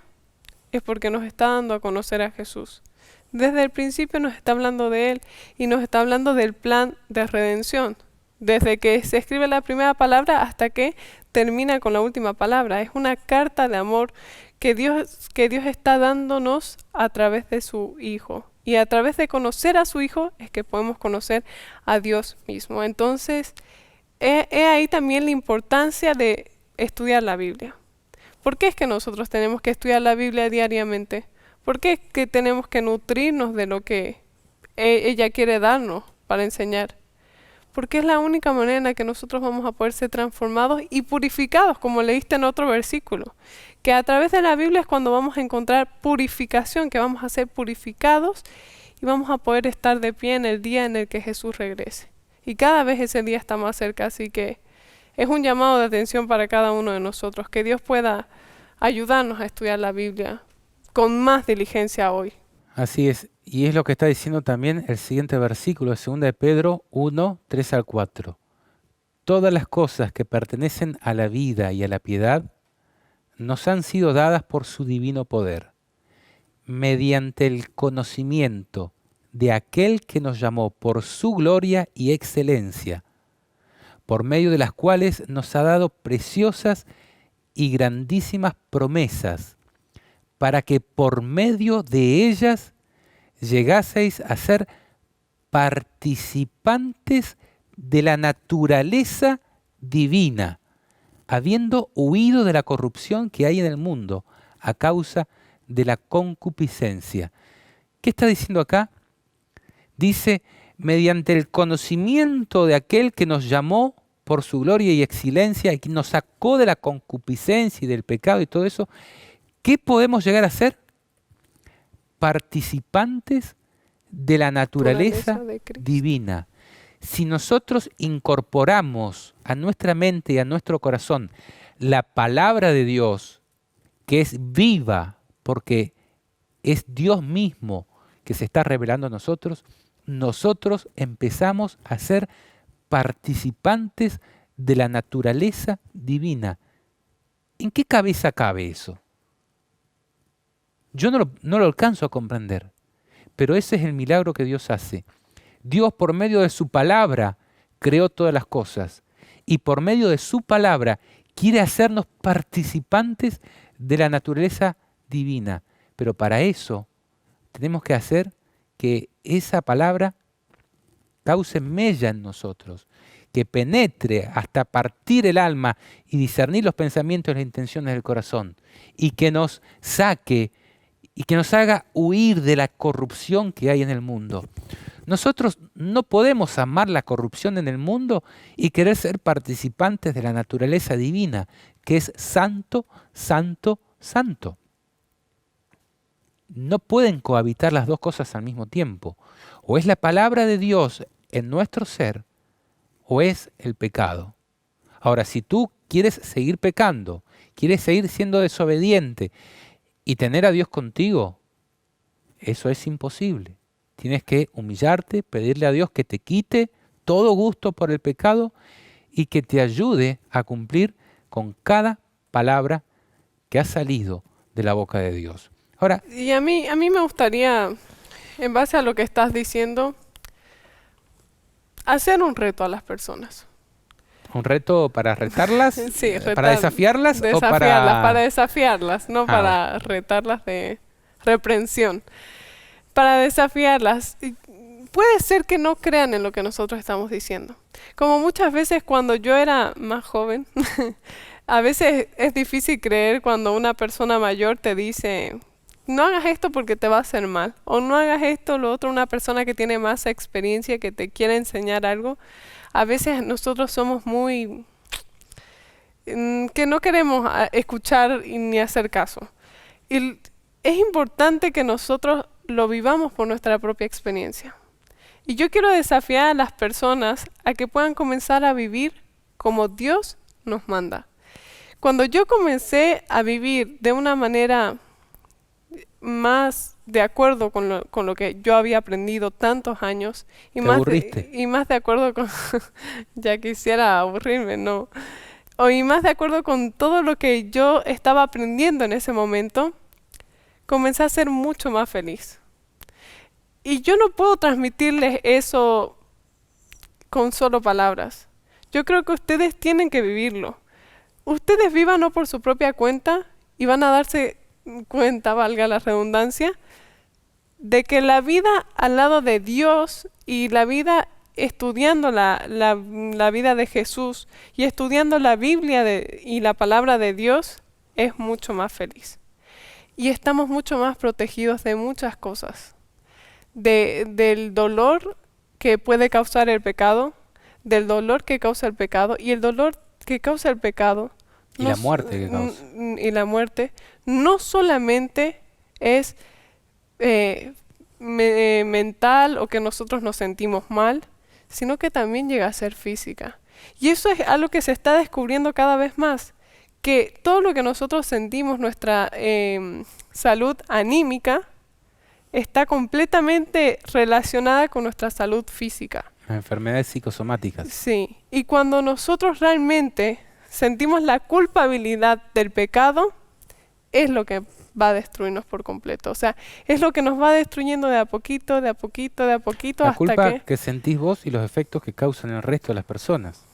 es porque nos está dando a conocer a Jesús. Desde el principio nos está hablando de Él y nos está hablando del plan de redención. Desde que se escribe la primera palabra hasta que termina con la última palabra. Es una carta de amor que Dios está dándonos a través de su Hijo. Y a través de conocer a su Hijo es que podemos conocer a Dios mismo. Entonces, he ahí también la importancia de estudiar la Biblia. ¿Por qué es que nosotros tenemos que estudiar la Biblia diariamente? ¿Por qué es que tenemos que nutrirnos de lo que ella quiere darnos para enseñar? Porque es la única manera en la que nosotros vamos a poder ser transformados y purificados, como leíste en otro versículo. Que a través de la Biblia es cuando vamos a encontrar purificación, que vamos a ser purificados y vamos a poder estar de pie en el día en el que Jesús regrese. Y cada vez ese día está más cerca, así que es un llamado de atención para cada uno de nosotros, que Dios pueda ayudarnos a estudiar la Biblia con más diligencia hoy. Así es, y es lo que está diciendo también el siguiente versículo, 2 de Pedro 1, 3 al 4. Todas las cosas que pertenecen a la vida y a la piedad nos han sido dadas por su divino poder, mediante el conocimiento de aquel que nos llamó por su gloria y excelencia, por medio de las cuales nos ha dado preciosas y grandísimas promesas, para que por medio de ellas llegaseis a ser participantes de la naturaleza divina, habiendo huido de la corrupción que hay en el mundo a causa de la concupiscencia. ¿Qué está diciendo acá? Dice, mediante el conocimiento de aquel que nos llamó por su gloria y excelencia y que nos sacó de la concupiscencia y del pecado y todo eso, ¿qué podemos llegar a ser? Participantes de la naturaleza divina. Si nosotros incorporamos a nuestra mente y a nuestro corazón la palabra de Dios, que es viva, porque es Dios mismo que se está revelando a nosotros, nosotros empezamos a ser participantes de la naturaleza divina. ¿En qué cabeza cabe eso? Yo no lo alcanzo a comprender, pero ese es el milagro que Dios hace. Dios, por medio de su palabra, creó todas las cosas y por medio de su palabra quiere hacernos participantes de la naturaleza divina. Pero para eso tenemos que hacer que esa palabra cause mella en nosotros, que penetre hasta partir el alma y discernir los pensamientos y las intenciones del corazón, y que nos saque y que nos haga huir de la corrupción que hay en el mundo. Nosotros no podemos amar la corrupción en el mundo y querer ser participantes de la naturaleza divina, que es santo, santo, santo. No pueden cohabitar las dos cosas al mismo tiempo. O es la palabra de Dios en nuestro ser, o es el pecado. Ahora, si tú quieres seguir pecando, quieres seguir siendo desobediente y tener a Dios contigo, eso es imposible. Tienes que humillarte, pedirle a Dios que te quite todo gusto por el pecado y que te ayude a cumplir con cada palabra que ha salido de la boca de Dios. Ahora, Y a mí me gustaría, en base a lo que estás diciendo, hacer un reto a las personas. ¿un reto para retarlas? Sí, ¿Para desafiarlas? ¿O para desafiarlas, no para bueno. retarlas de reprensión. Para desafiarlas. Y puede ser que no crean en lo que nosotros estamos diciendo. Como muchas veces cuando yo era más joven, a veces es difícil creer cuando una persona mayor te dice, no hagas esto porque te va a hacer mal, o no hagas esto, lo otro, una persona que tiene más experiencia, que te quiere enseñar algo. A veces nosotros somos muy que no queremos escuchar ni hacer caso. Y es importante que nosotros lo vivamos por nuestra propia experiencia. Y yo quiero desafiar a las personas a que puedan comenzar a vivir como Dios nos manda. Cuando yo comencé a vivir de una manera más de acuerdo con lo que yo había aprendido tantos años y ¿Te más aburriste? y más de acuerdo con ya quisiera aburrirme, no. Y más de acuerdo con todo lo que yo estaba aprendiendo en ese momento, comencé a ser mucho más feliz. Y yo no puedo transmitirles eso con solo palabras. Yo creo que ustedes tienen que vivirlo. Ustedes vivan por su propia cuenta y van a darse cuenta, valga la redundancia, de que la vida al lado de Dios y la vida estudiando la vida de Jesús y estudiando la Biblia y la palabra de Dios es mucho más feliz. Y estamos mucho más protegidos de muchas cosas. Del dolor que puede causar el pecado, del dolor que causa el pecado, y el dolor que causa el pecado Y la muerte que causa. y la muerte no solamente es mental o que nosotros nos sentimos mal, sino que también llega a ser física. Y eso es algo que se está descubriendo cada vez más, que todo lo que nosotros sentimos, nuestra salud anímica, está completamente relacionada con nuestra salud física. Las enfermedades psicosomáticas. Sí, y cuando nosotros realmente sentimos la culpabilidad del pecado, es lo que va a destruirnos por completo. O sea, es lo que nos va destruyendo de a poquito, de a poquito, de a poquito, La hasta culpa que sentís vos y los efectos que causan el resto de las personas.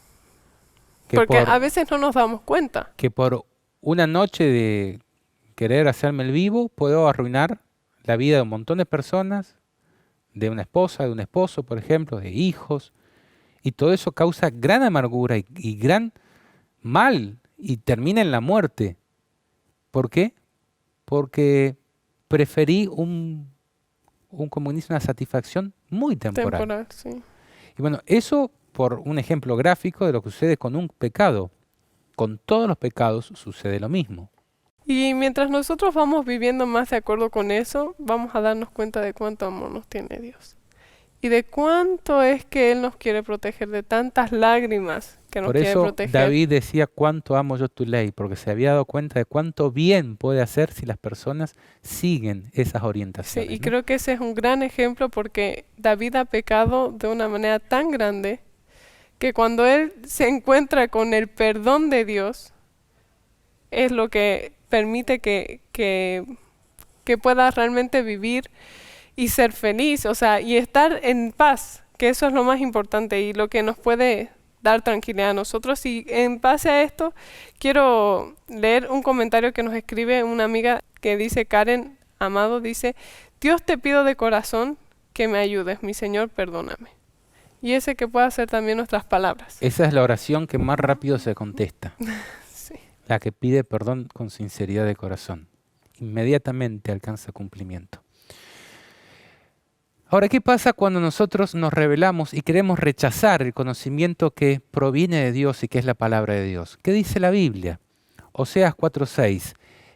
porque a veces no nos damos cuenta. Que por una noche de querer hacerme el vivo, puedo arruinar la vida de un montón de personas, de una esposa, de un esposo, por ejemplo, de hijos, y todo eso causa gran amargura y gran mal, y termina en la muerte. ¿Por qué? Porque preferí como dice, una satisfacción muy temporal. Sí. Y bueno, eso por un ejemplo gráfico de lo que sucede con un pecado. Con todos los pecados sucede lo mismo. Y mientras nosotros vamos viviendo más de acuerdo con eso, vamos a darnos cuenta de cuánto amor nos tiene Dios. Y de cuánto es que Él nos quiere proteger, de tantas lágrimas que nos Por quiere eso proteger. David decía cuánto amo yo tu ley, porque se había dado cuenta de cuánto bien puede hacer si las personas siguen esas Sí, orientaciones. y ¿no? creo que ese es un gran ejemplo porque David ha pecado de una manera tan grande que cuando él se encuentra con el perdón de Dios, es lo que permite que pueda realmente vivir y ser feliz, o sea, y estar en paz, que eso es lo más importante y lo que nos puede dar tranquilidad a nosotros. Y en base a esto, quiero leer un comentario que nos escribe una amiga que dice, Karen Amado, dice, Dios te pido de corazón que me ayudes, mi Señor, perdóname. Y ese que pueda ser también nuestras palabras. Esa es la oración que más rápido se contesta. Sí. La que pide perdón con sinceridad de corazón. Inmediatamente alcanza cumplimiento. Ahora, ¿qué pasa cuando nosotros nos rebelamos y queremos rechazar el conocimiento que proviene de Dios y que es la palabra de Dios? ¿Qué dice la Biblia? Oseas 4:6.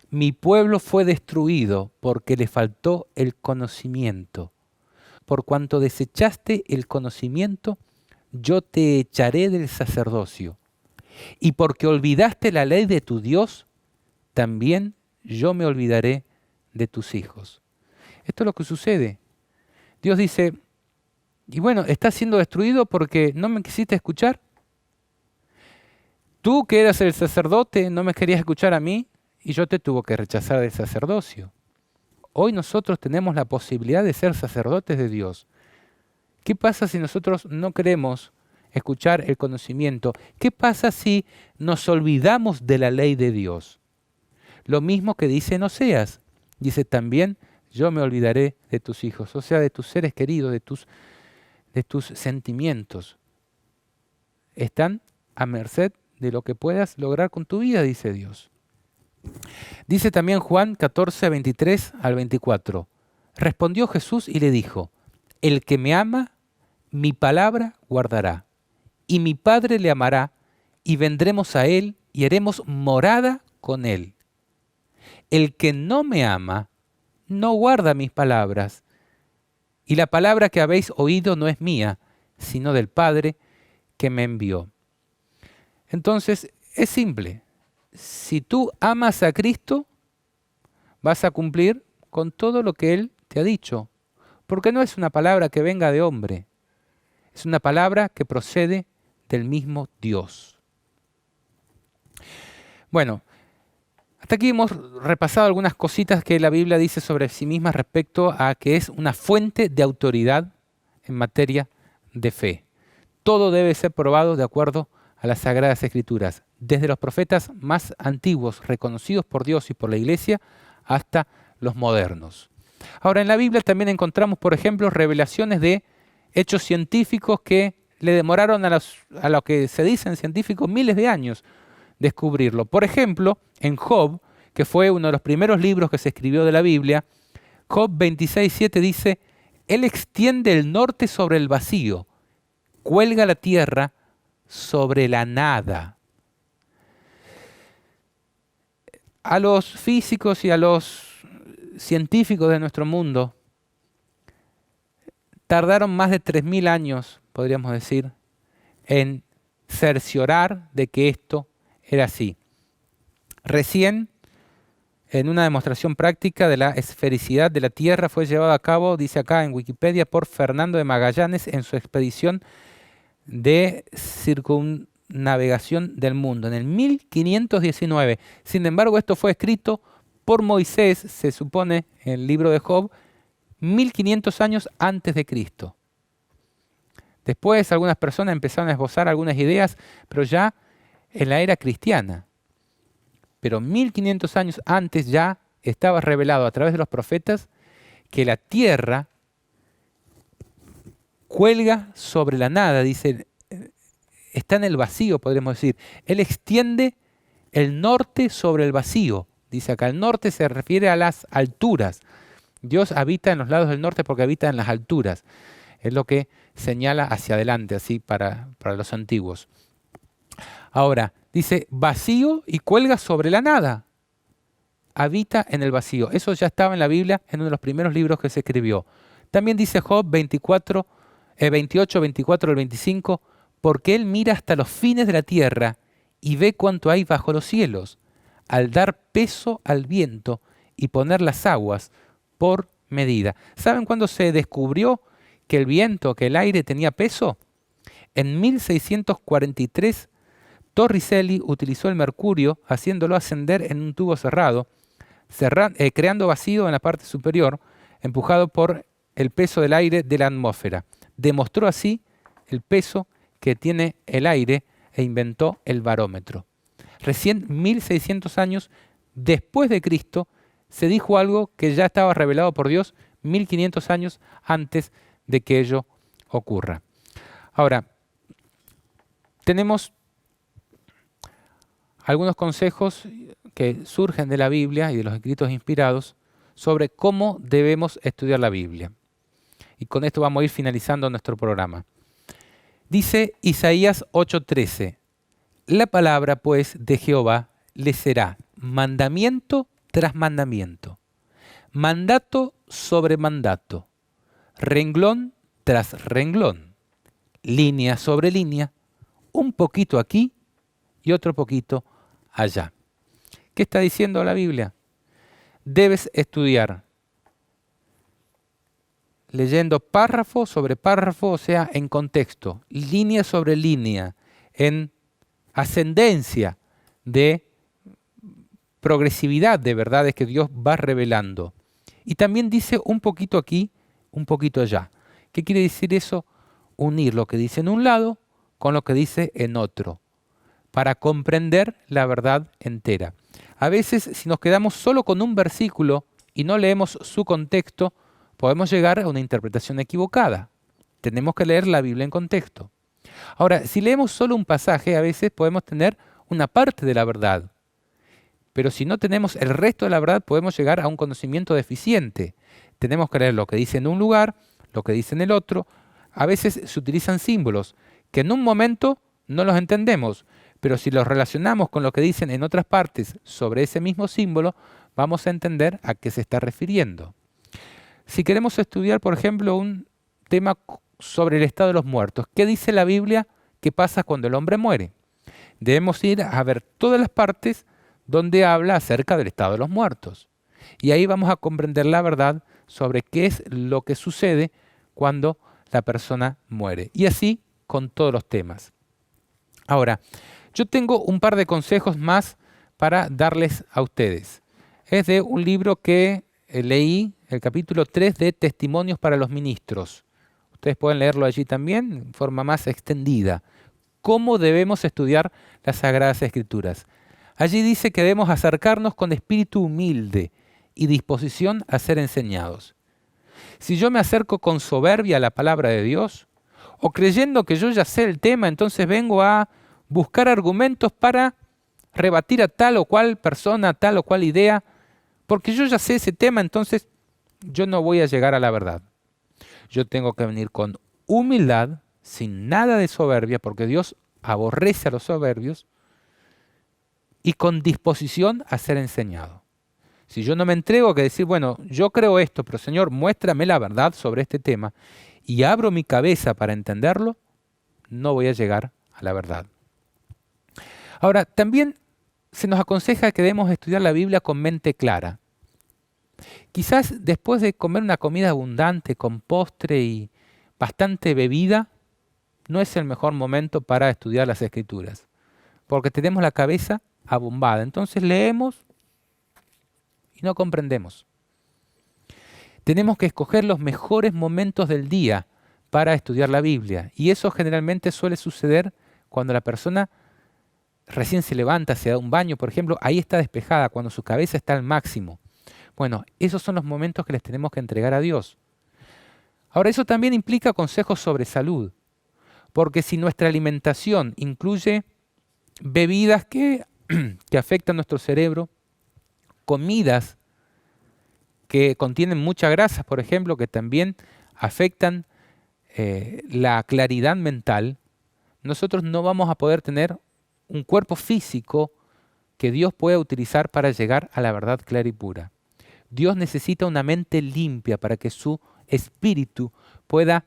Mi pueblo fue destruido porque le faltó el conocimiento. Por cuanto desechaste el conocimiento, yo te echaré del sacerdocio Y porque olvidaste la ley de tu Dios, también yo me olvidaré de tus hijos. Esto es lo que sucede. Dios dice, y bueno, estás siendo destruido porque no me quisiste escuchar. Tú que eras el sacerdote no me querías escuchar a mí y yo te tuve que rechazar del sacerdocio. Hoy nosotros tenemos la posibilidad de ser sacerdotes de Dios. ¿Qué pasa si nosotros no queremos escuchar el conocimiento? ¿Qué pasa si nos olvidamos de la ley de Dios? Lo mismo que dice en Oseas. Dice también, yo me olvidaré de tus hijos, o sea, de tus seres queridos, de tus sentimientos. Están a merced de lo que puedas lograr con tu vida, dice Dios. Dice también Juan 14, 23 al 24. Respondió Jesús y le dijo, el que me ama, mi palabra guardará, y mi Padre le amará, y vendremos a él y haremos morada con él. El que no me ama, no guarda mis palabras, y la palabra que habéis oído no es mía, sino del Padre que me envió. Entonces, es simple. Si tú amas a Cristo, vas a cumplir con todo lo que Él te ha dicho. Porque no es una palabra que venga de hombre. Es una palabra que procede del mismo Dios. Bueno, hasta aquí hemos repasado algunas cositas que la Biblia dice sobre sí misma respecto a que es una fuente de autoridad en materia de fe. Todo debe ser probado de acuerdo a las Sagradas Escrituras, desde los profetas más antiguos, reconocidos por Dios y por la Iglesia, hasta los modernos. Ahora, en la Biblia también encontramos, por ejemplo, revelaciones de hechos científicos que le demoraron a lo que se dicen científicos miles de años descubrirlo. Por ejemplo, en Job, que fue uno de los primeros libros que se escribió de la Biblia, Job 26:7 dice, Él extiende el norte sobre el vacío, cuelga la tierra sobre la nada. A los físicos y a los científicos de nuestro mundo tardaron más de 3000 años, podríamos decir, en cerciorar de que esto era así. Recién, en una demostración práctica de la esfericidad de la Tierra, fue llevado a cabo, dice acá en Wikipedia, por Fernando de Magallanes en su expedición de circunnavegación del mundo, en el 1519. Sin embargo, esto fue escrito por Moisés, se supone, en el libro de Job, 1500 años antes de Cristo. Después algunas personas empezaron a esbozar algunas ideas, pero ya en la era cristiana. Pero 1500 años antes ya estaba revelado a través de los profetas que la tierra cuelga sobre la nada, dice, está en el vacío, podríamos decir. Él extiende el norte sobre el vacío. Dice acá, el norte se refiere a las alturas. Dios habita en los lados del norte porque habita en las alturas. Es lo que señala hacia adelante, así para los antiguos. Ahora, dice vacío y cuelga sobre la nada. Habita en el vacío. Eso ya estaba en la Biblia, en uno de los primeros libros que se escribió. También dice Job 28, 24 al 25, porque él mira hasta los fines de la tierra y ve cuánto hay bajo los cielos, al dar peso al viento y poner las aguas por medida. ¿Saben cuándo se descubrió que el viento, que el aire tenía peso? En 1643, Torricelli utilizó el mercurio haciéndolo ascender en un tubo cerrado, creando vacío en la parte superior, empujado por el peso del aire de la atmósfera. Demostró así el peso que tiene el aire e inventó el barómetro. Recién 1600 años después de Cristo se dijo algo que ya estaba revelado por Dios 1500 años antes de que ello ocurra. Ahora, tenemos algunos consejos que surgen de la Biblia y de los escritos inspirados sobre cómo debemos estudiar la Biblia. Y con esto vamos a ir finalizando nuestro programa. Dice Isaías 8:13, la palabra pues de Jehová le será mandamiento tras mandamiento, mandato sobre mandato, renglón tras renglón, línea sobre línea, un poquito aquí y otro poquito allá. ¿Qué está diciendo la Biblia? Debes estudiar leyendo párrafo sobre párrafo, o sea, en contexto, línea sobre línea, en ascendencia de progresividad de verdades que Dios va revelando. Y también dice un poquito aquí, un poquito allá. ¿Qué quiere decir eso? Unir lo que dice en un lado con lo que dice en otro, para comprender la verdad entera. A veces, si nos quedamos solo con un versículo y no leemos su contexto, podemos llegar a una interpretación equivocada. Tenemos que leer la Biblia en contexto. Ahora, si leemos solo un pasaje, a veces podemos tener una parte de la verdad. Pero si no tenemos el resto de la verdad, podemos llegar a un conocimiento deficiente. Tenemos que leer lo que dice en un lugar, lo que dice en el otro. A veces se utilizan símbolos que en un momento no los entendemos, pero si los relacionamos con lo que dicen en otras partes sobre ese mismo símbolo, vamos a entender a qué se está refiriendo. Si queremos estudiar, por ejemplo, un tema sobre el estado de los muertos, ¿qué dice la Biblia que pasa cuando el hombre muere? Debemos ir a ver todas las partes donde habla acerca del estado de los muertos. Y ahí vamos a comprender la verdad sobre qué es lo que sucede cuando la persona muere. Y así con todos los temas. Ahora, yo tengo un par de consejos más para darles a ustedes. Es de un libro que leí, el capítulo 3 de Testimonios para los Ministros. Ustedes pueden leerlo allí también, en forma más extendida. ¿Cómo debemos estudiar las Sagradas Escrituras? Allí dice que debemos acercarnos con espíritu humilde y disposición a ser enseñados. Si yo me acerco con soberbia a la palabra de Dios, o creyendo que yo ya sé el tema, entonces vengo a buscar argumentos para rebatir a tal o cual persona, a tal o cual idea, porque yo ya sé ese tema, entonces yo no voy a llegar a la verdad. Yo tengo que venir con humildad, sin nada de soberbia, porque Dios aborrece a los soberbios, y con disposición a ser enseñado. Si yo no me entrego a decir, bueno, yo creo esto, pero Señor, muéstrame la verdad sobre este tema, y abro mi cabeza para entenderlo, no voy a llegar a la verdad. Ahora, también se nos aconseja que debemos estudiar la Biblia con mente clara. Quizás después de comer una comida abundante, con postre y bastante bebida, no es el mejor momento para estudiar las Escrituras, porque tenemos la cabeza abombada. Entonces leemos y no comprendemos. Tenemos que escoger los mejores momentos del día para estudiar la Biblia, y eso generalmente suele suceder cuando la persona recién se levanta, se da un baño, por ejemplo, ahí está despejada, cuando su cabeza está al máximo. Bueno, esos son los momentos que les tenemos que entregar a Dios. Ahora, eso también implica consejos sobre salud, porque si nuestra alimentación incluye bebidas que afectan nuestro cerebro, comidas que contienen mucha grasa, por ejemplo, que también afectan la claridad mental, nosotros no vamos a poder tener un cuerpo físico que Dios pueda utilizar para llegar a la verdad clara y pura. Dios necesita una mente limpia para que su espíritu pueda,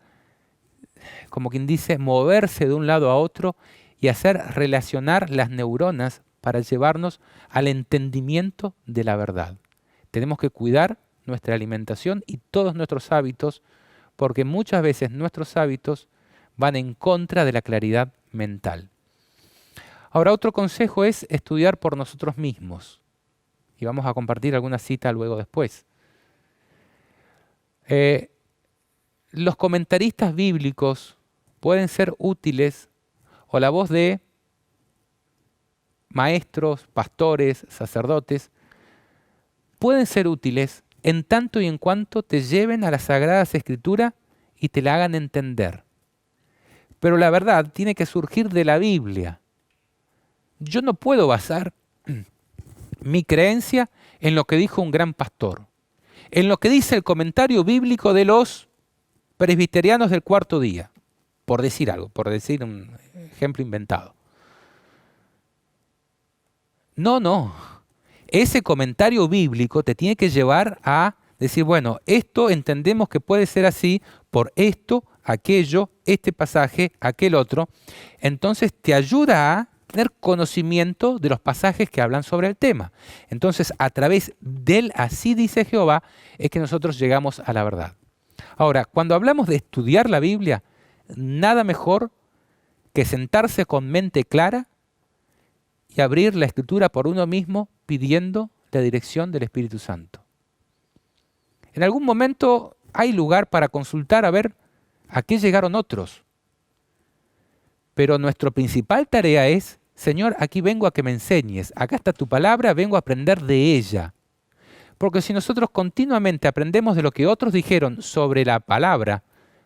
como quien dice, moverse de un lado a otro y hacer relacionar las neuronas para llevarnos al entendimiento de la verdad. Tenemos que cuidar nuestra alimentación y todos nuestros hábitos, porque muchas veces nuestros hábitos van en contra de la claridad mental. Ahora, otro consejo es estudiar por nosotros mismos. Y vamos a compartir alguna cita luego después. Los comentaristas bíblicos pueden ser útiles, o la voz de maestros, pastores, sacerdotes, pueden ser útiles en tanto y en cuanto te lleven a las Sagradas Escrituras y te la hagan entender. Pero la verdad tiene que surgir de la Biblia. Yo no puedo basar mi creencia en lo que dijo un gran pastor, en lo que dice el comentario bíblico de los presbiterianos del cuarto día, por decir algo, por decir un ejemplo inventado. No. Ese comentario bíblico te tiene que llevar a decir, bueno, esto entendemos que puede ser así por esto, aquello, este pasaje, aquel otro. Entonces te ayuda a tener conocimiento de los pasajes que hablan sobre el tema. Entonces, a través del así dice Jehová, es que nosotros llegamos a la verdad. Ahora, cuando hablamos de estudiar la Biblia, nada mejor que sentarse con mente clara y abrir la Escritura por uno mismo pidiendo la dirección del Espíritu Santo. En algún momento hay lugar para consultar a ver a qué llegaron otros. Pero nuestra principal tarea es, Señor, aquí vengo a que me enseñes, acá está tu palabra, vengo a aprender de ella. Porque si nosotros continuamente aprendemos de lo que otros dijeron sobre la palabra,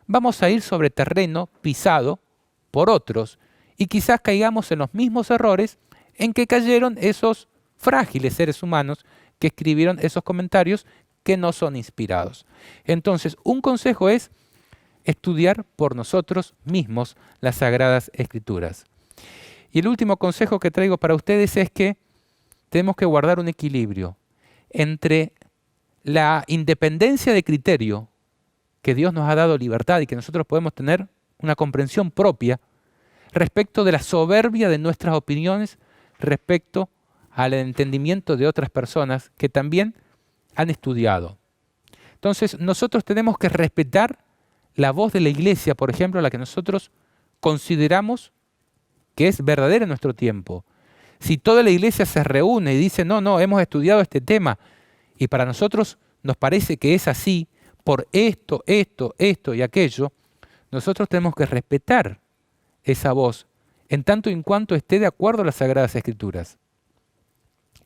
vamos a ir sobre terreno pisado por otros y quizás caigamos en los mismos errores en que cayeron esos frágiles seres humanos que escribieron esos comentarios que no son inspirados. Entonces, un consejo es estudiar por nosotros mismos las Sagradas Escrituras. Y el último consejo que traigo para ustedes es que tenemos que guardar un equilibrio entre la independencia de criterio, que Dios nos ha dado libertad y que nosotros podemos tener una comprensión propia, respecto de la soberbia de nuestras opiniones, respecto al entendimiento de otras personas que también han estudiado. Entonces, nosotros tenemos que respetar la voz de la iglesia, por ejemplo, la que nosotros consideramos que es verdadera en nuestro tiempo. Si toda la iglesia se reúne y dice, no, hemos estudiado este tema, y para nosotros nos parece que es así, por esto y aquello, nosotros tenemos que respetar esa voz, en tanto y en cuanto esté de acuerdo a las Sagradas Escrituras.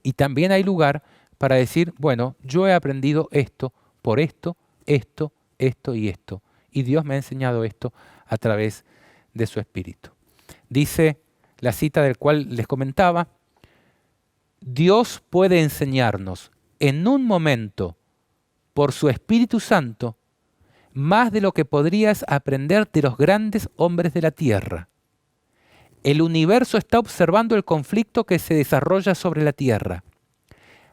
Y también hay lugar para decir, bueno, yo he aprendido esto, por esto y esto. Y Dios me ha enseñado esto a través de su Espíritu. Dice la cita del cual les comentaba, Dios puede enseñarnos en un momento, por su Espíritu Santo, más de lo que podrías aprender de los grandes hombres de la tierra. El universo está observando el conflicto que se desarrolla sobre la tierra.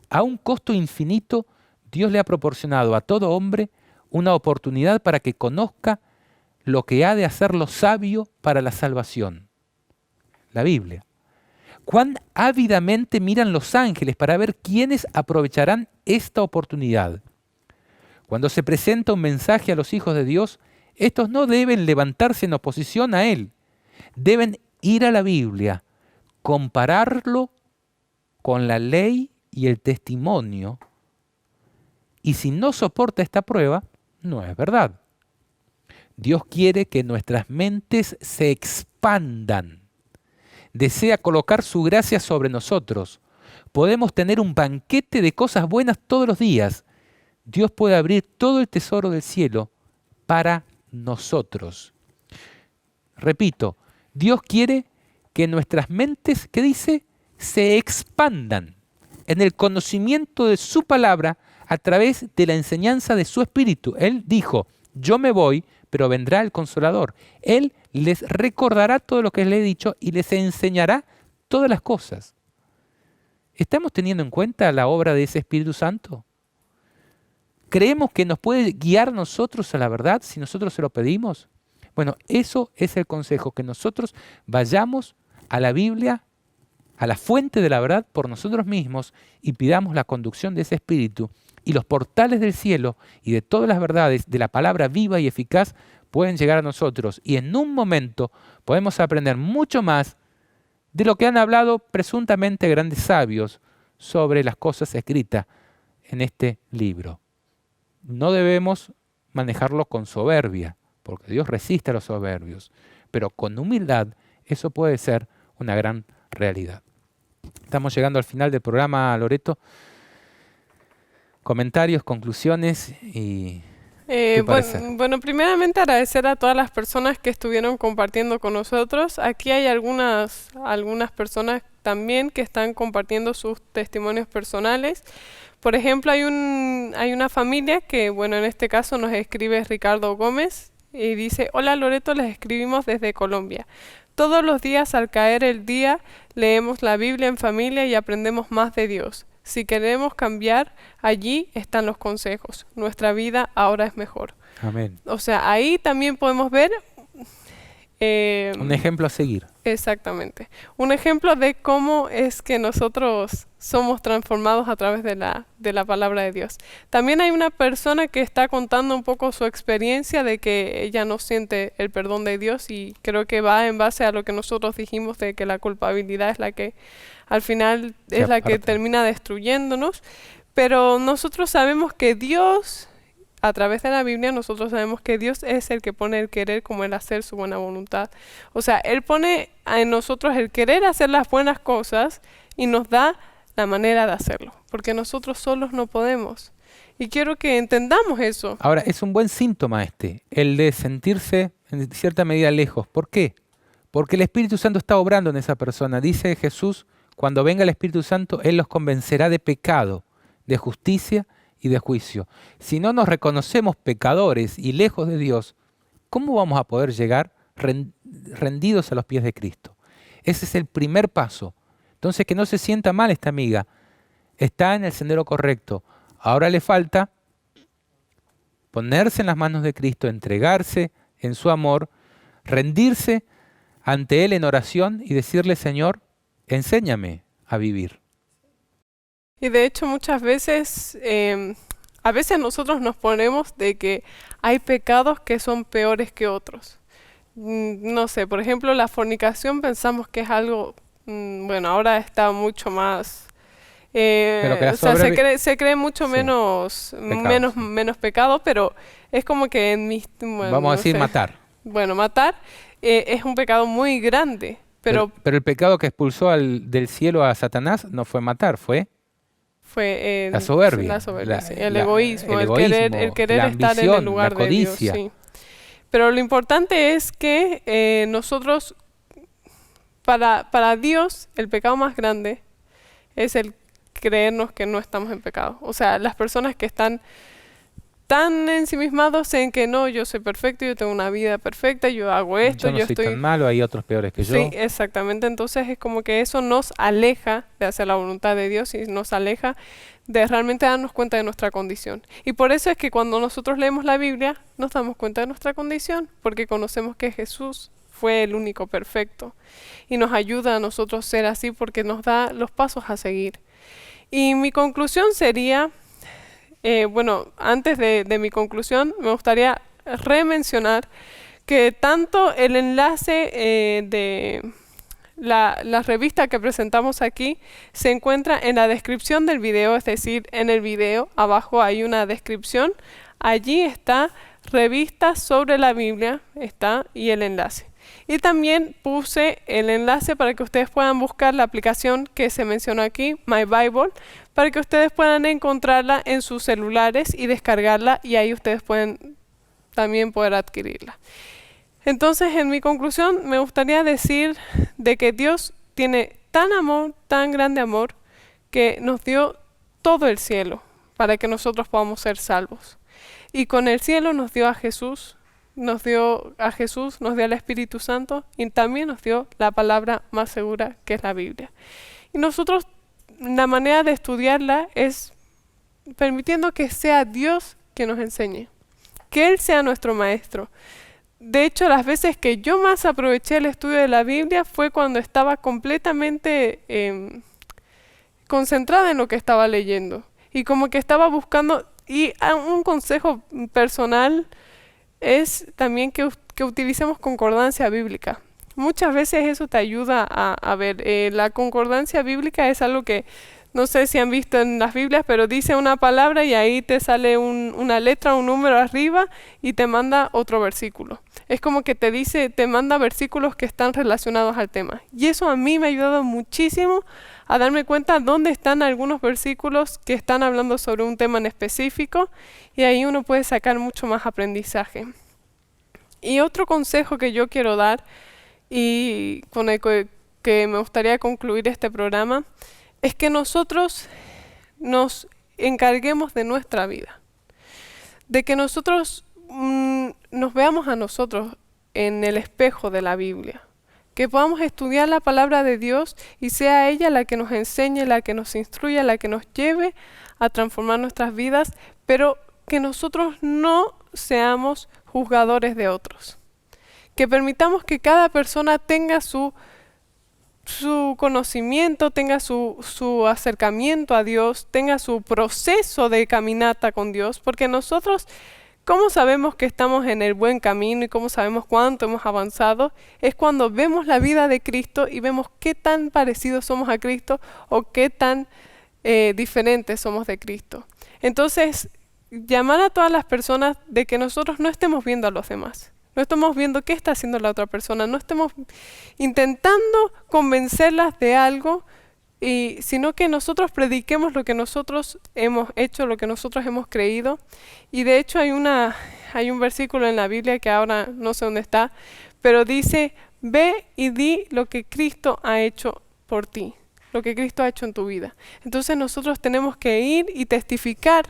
A un costo infinito, Dios le ha proporcionado a todo hombre una oportunidad para que conozca lo que ha de hacerlo sabio para la salvación. La Biblia. Cuán ávidamente miran los ángeles para ver quiénes aprovecharán esta oportunidad. Cuando se presenta un mensaje a los hijos de Dios, estos no deben levantarse en oposición a él. Deben ir a la Biblia, compararlo con la ley y el testimonio, y si no soporta esta prueba, no es verdad. Dios quiere que nuestras mentes se expandan. Desea colocar su gracia sobre nosotros. Podemos tener un banquete de cosas buenas todos los días. Dios puede abrir todo el tesoro del cielo para nosotros. Repito, Dios quiere que nuestras mentes, ¿qué dice? Se expandan en el conocimiento de su palabra a través de la enseñanza de su Espíritu. Él dijo, yo me voy, pero vendrá el Consolador. Él les recordará todo lo que les he dicho y les enseñará todas las cosas. ¿Estamos teniendo en cuenta la obra de ese Espíritu Santo? ¿Creemos que nos puede guiar nosotros a la verdad si nosotros se lo pedimos? Bueno, eso es el consejo, que nosotros vayamos a la Biblia, a la fuente de la verdad por nosotros mismos y pidamos la conducción de ese Espíritu, y los portales del cielo y de todas las verdades de la palabra viva y eficaz pueden llegar a nosotros, y en un momento podemos aprender mucho más de lo que han hablado presuntamente grandes sabios sobre las cosas escritas en este libro. No debemos manejarlo con soberbia, porque Dios resiste a los soberbios, pero con humildad eso puede ser una gran realidad. Estamos llegando al final del programa, Loreto. Comentarios, conclusiones y... Bueno, primeramente agradecer a todas las personas que estuvieron compartiendo con nosotros. Aquí hay algunas personas también que están compartiendo sus testimonios personales. Por ejemplo, hay una familia que, bueno, en este caso nos escribe Ricardo Gómez y dice, hola Loreto, les escribimos desde Colombia. Todos los días al caer el día leemos la Biblia en familia y aprendemos más de Dios. Si queremos cambiar, allí están los consejos. Nuestra vida ahora es mejor. Amén. O sea, ahí también podemos ver Un ejemplo a seguir. Exactamente. Un ejemplo de cómo es que nosotros somos transformados a través de la palabra de Dios. También hay una persona que está contando un poco su experiencia de que ella no siente el perdón de Dios, y creo que va en base a lo que nosotros dijimos de que la culpabilidad es la que al final es la que termina destruyéndonos. Pero nosotros sabemos que Dios, a través de la Biblia, nosotros sabemos que Dios es el que pone el querer como el hacer su buena voluntad. O sea, Él pone en nosotros el querer hacer las buenas cosas y nos da la manera de hacerlo, porque nosotros solos no podemos. Y quiero que entendamos eso. Ahora, es un buen síntoma el de sentirse en cierta medida lejos. ¿Por qué? Porque el Espíritu Santo está obrando en esa persona. Dice Jesús, cuando venga el Espíritu Santo, Él los convencerá de pecado, de justicia y de juicio. Si no nos reconocemos pecadores y lejos de Dios, ¿cómo vamos a poder llegar rendidos a los pies de Cristo? Ese es el primer paso. Entonces, que no se sienta mal esta amiga. Está en el sendero correcto. Ahora le falta ponerse en las manos de Cristo, entregarse en su amor, rendirse ante Él en oración y decirle, Señor, enséñame a vivir. Y de hecho muchas veces, a veces nosotros nos ponemos de que hay pecados que son peores que otros. No sé, por ejemplo, la fornicación pensamos que es algo, bueno, ahora está mucho más, Pero que o sea, se cree mucho Sí, menos pecado, sí. pecado, pero es como que en mis, bueno, Vamos a no decir sé. matar. Bueno, matar es un pecado muy grande, pero Pero el pecado que expulsó del cielo a Satanás no fue matar, fue fue la soberbia, la soberbia, sí, el el egoísmo, el querer la estar en el ambición, la lugar de Dios, codicia. sí. Pero lo importante es que nosotros, para Dios, el pecado más grande es el creernos que no estamos en pecado. O sea, las personas que están tan ensimismados en que no, yo soy perfecto, yo tengo una vida perfecta, yo hago esto, Yo no yo soy estoy... tan malo, hay otros peores que yo. Sí, exactamente. Entonces es como que eso nos aleja de hacer la voluntad de Dios y nos aleja de realmente darnos cuenta de nuestra condición. Y por eso es que cuando nosotros leemos la Biblia nos damos cuenta de nuestra condición, porque conocemos que Jesús fue el único perfecto y nos ayuda a nosotros ser así porque nos da los pasos a seguir. Y mi conclusión sería, bueno, antes de mi conclusión me gustaría remencionar que tanto el enlace de la revista que presentamos aquí se encuentra en la descripción del video, es decir, en el video abajo hay una descripción, allí está revista sobre la Biblia, está, y el enlace. Y también puse el enlace para que ustedes puedan buscar la aplicación que se mencionó aquí, My Bible, para que ustedes puedan encontrarla en sus celulares y descargarla, y ahí ustedes pueden también poder adquirirla. Entonces, en mi conclusión, me gustaría decir de que Dios tiene tan amor, tan grande amor, que nos dio todo el cielo para que nosotros podamos ser salvos. Y con el cielo nos dio a Jesús, nos dio al Espíritu Santo, y también nos dio la palabra más segura, que es la Biblia. Y nosotros, la manera de estudiarla es permitiendo que sea Dios que nos enseñe, que Él sea nuestro maestro. De hecho, las veces que yo más aproveché el estudio de la Biblia fue cuando estaba completamente concentrada en lo que estaba leyendo. Y como que estaba buscando, y un consejo personal es también que utilicemos concordancia bíblica. Muchas veces eso te ayuda a ver. La concordancia bíblica es algo que no sé si han visto en las Biblias, pero dice una palabra y ahí te sale una letra, un número arriba y te manda otro versículo. Es como que te manda versículos que están relacionados al tema. Y eso a mí me ha ayudado muchísimo a darme cuenta dónde están algunos versículos que están hablando sobre un tema en específico, y ahí uno puede sacar mucho más aprendizaje. Y otro consejo que yo quiero dar y con el que me gustaría concluir este programa es que nosotros nos encarguemos de nuestra vida, de que nosotros nos veamos a nosotros en el espejo de la Biblia, que podamos estudiar la palabra de Dios y sea ella la que nos enseñe, la que nos instruya, la que nos lleve a transformar nuestras vidas, pero que nosotros no seamos juzgadores de otros, que permitamos que cada persona tenga su conocimiento, tenga su acercamiento a Dios, tenga su proceso de caminata con Dios, porque nosotros, ¿cómo sabemos que estamos en el buen camino y cómo sabemos cuánto hemos avanzado? Es cuando vemos la vida de Cristo y vemos qué tan parecidos somos a Cristo o qué tan diferentes somos de Cristo. Entonces, llamar a todas las personas de que nosotros no estemos viendo a los demás. No estamos viendo qué está haciendo la otra persona, no estemos intentando convencerlas de algo, sino que nosotros prediquemos lo que nosotros hemos hecho, lo que nosotros hemos creído. Y de hecho hay un versículo en la Biblia que ahora no sé dónde está, pero dice, ve y di lo que Cristo ha hecho por ti, lo que Cristo ha hecho en tu vida. Entonces nosotros tenemos que ir y testificar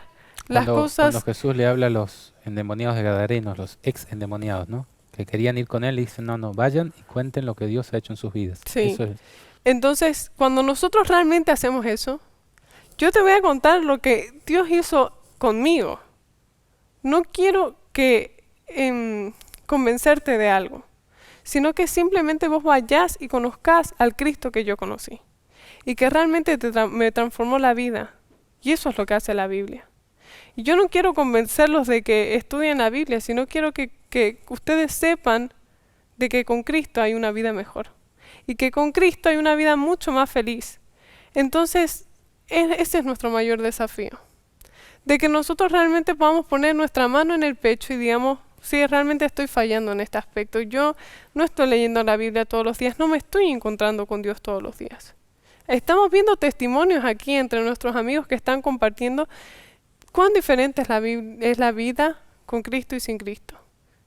las cosas. Cuando Jesús le habla a los endemoniados de Gadarenos, los ex endemoniados, ¿no? Que querían ir con él, y dicen, no, vayan y cuenten lo que Dios ha hecho en sus vidas. Sí. Eso es. Entonces, cuando nosotros realmente hacemos eso, yo te voy a contar lo que Dios hizo conmigo. No quiero convencerte de algo, sino que simplemente vos vayas y conozcas al Cristo que yo conocí y que realmente me transformó la vida. Y eso es lo que hace la Biblia. Y yo no quiero convencerlos de que estudien la Biblia, sino quiero que ustedes sepan de que con Cristo hay una vida mejor. Y que con Cristo hay una vida mucho más feliz. Entonces, ese es nuestro mayor desafío. De que nosotros realmente podamos poner nuestra mano en el pecho y digamos, sí, realmente estoy fallando en este aspecto. Yo no estoy leyendo la Biblia todos los días, no me estoy encontrando con Dios todos los días. Estamos viendo testimonios aquí entre nuestros amigos que están compartiendo cuán diferente es la vida con Cristo y sin Cristo.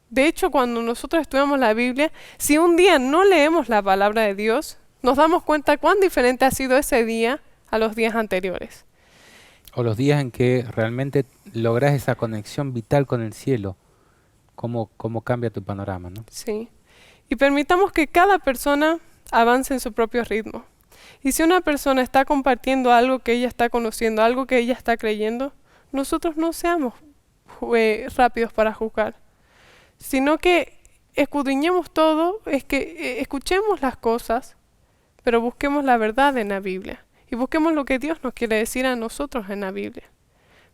De hecho, cuando nosotros estudiamos la Biblia, si un día no leemos la palabra de Dios, nos damos cuenta cuán diferente ha sido ese día a los días anteriores. O los días en que realmente logras esa conexión vital con el cielo, cómo cambia tu panorama, ¿no? Sí. Y permitamos que cada persona avance en su propio ritmo. Y si una persona está compartiendo algo que ella está conociendo, algo que ella está creyendo, nosotros no seamos rápidos para juzgar, sino que escudriñemos todo, escuchemos las cosas, pero busquemos la verdad en la Biblia y busquemos lo que Dios nos quiere decir a nosotros en la Biblia.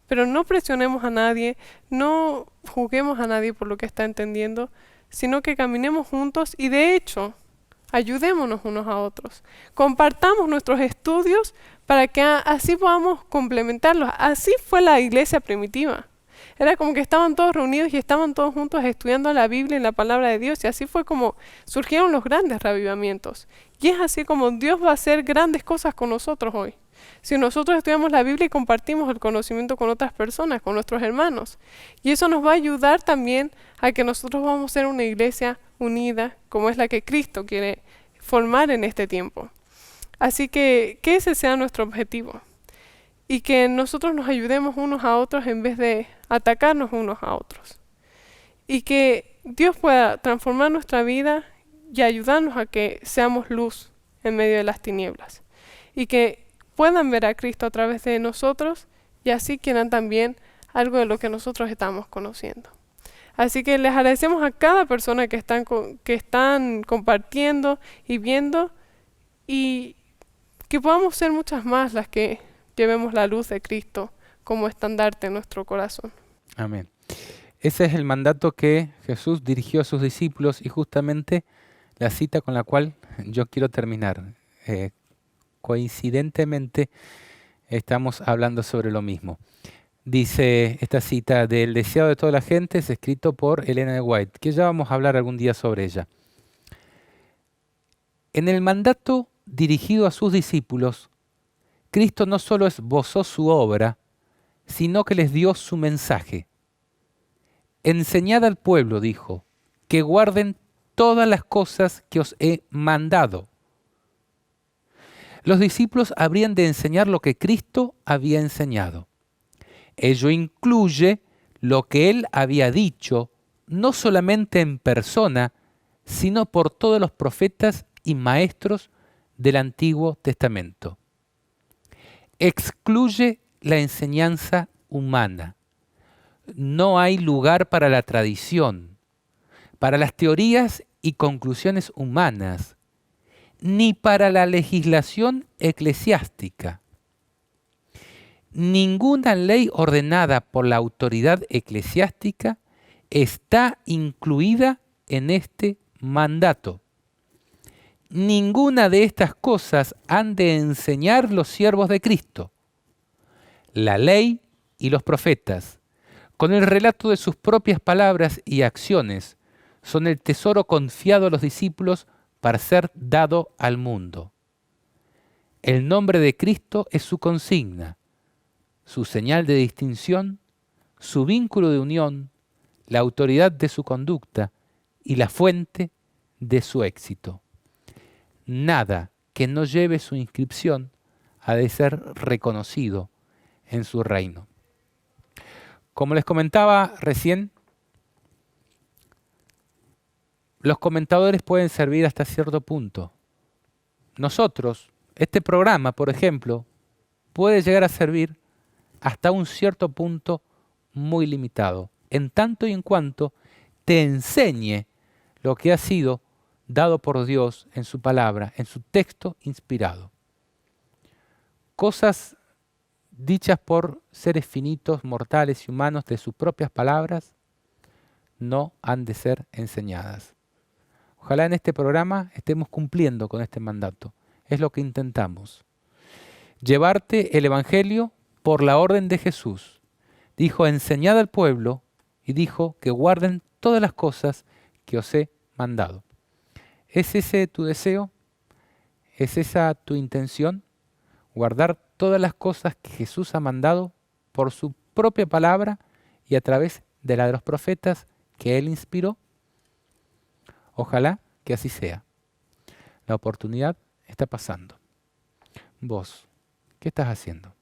Pero no presionemos a nadie, no juzguemos a nadie por lo que está entendiendo, sino que caminemos juntos y de hecho ayudémonos unos a otros. Compartamos nuestros estudios para que así podamos complementarlos. Así fue la iglesia primitiva. Era como que estaban todos reunidos y estaban todos juntos estudiando la Biblia y la palabra de Dios. Y así fue como surgieron los grandes reavivamientos. Y es así como Dios va a hacer grandes cosas con nosotros hoy. Si nosotros estudiamos la Biblia y compartimos el conocimiento con otras personas, con nuestros hermanos. Y eso nos va a ayudar también a que nosotros vamos a ser una iglesia unida, como es la que Cristo quiere formar en este tiempo. Así que ese sea nuestro objetivo. Y que nosotros nos ayudemos unos a otros en vez de atacarnos unos a otros. Y que Dios pueda transformar nuestra vida y ayudarnos a que seamos luz en medio de las tinieblas. Y que puedan ver a Cristo a través de nosotros y así quieran también algo de lo que nosotros estamos conociendo. Así que les agradecemos a cada persona que están compartiendo y viendo y que podamos ser muchas más las que llevemos la luz de Cristo como estandarte en nuestro corazón. Amén. Ese es el mandato que Jesús dirigió a sus discípulos y justamente la cita con la cual yo quiero terminar. Coincidentemente estamos hablando sobre lo mismo. Dice esta cita del deseado de toda la gente, es escrito por Elena de White, que ya vamos a hablar algún día sobre ella. En el mandato dirigido a sus discípulos, Cristo no solo esbozó su obra, sino que les dio su mensaje. Enseñad al pueblo, dijo, que guarden todas las cosas que os he mandado. Los discípulos habrían de enseñar lo que Cristo había enseñado. Ello incluye lo que Él había dicho, no solamente en persona, sino por todos los profetas y maestros del Antiguo Testamento. Excluye la enseñanza humana. No hay lugar para la tradición, para las teorías y conclusiones humanas, ni para la legislación eclesiástica. Ninguna ley ordenada por la autoridad eclesiástica está incluida en este mandato. Ninguna de estas cosas han de enseñar los siervos de Cristo. La ley y los profetas, con el relato de sus propias palabras y acciones, son el tesoro confiado a los discípulos para ser dado al mundo. El nombre de Cristo es su consigna, su señal de distinción, su vínculo de unión, la autoridad de su conducta y la fuente de su éxito. Nada que no lleve su inscripción ha de ser reconocido en su reino. Como les comentaba recién, los comentadores pueden servir hasta cierto punto. Nosotros, este programa, por ejemplo, puede llegar a servir hasta un cierto punto muy limitado, en tanto y en cuanto te enseñe lo que ha sido dado por Dios en su palabra, en su texto inspirado. Cosas dichas por seres finitos, mortales y humanos de sus propias palabras, no han de ser enseñadas. Ojalá en este programa estemos cumpliendo con este mandato. Es lo que intentamos. Llevarte el Evangelio por la orden de Jesús. Dijo, enseñad al pueblo, y dijo que guarden todas las cosas que os he mandado. ¿Es ese tu deseo? ¿Es esa tu intención? Guardar todas las cosas que Jesús ha mandado por su propia palabra y a través de la de los profetas que Él inspiró. Ojalá que así sea. La oportunidad está pasando. Vos, ¿qué estás haciendo?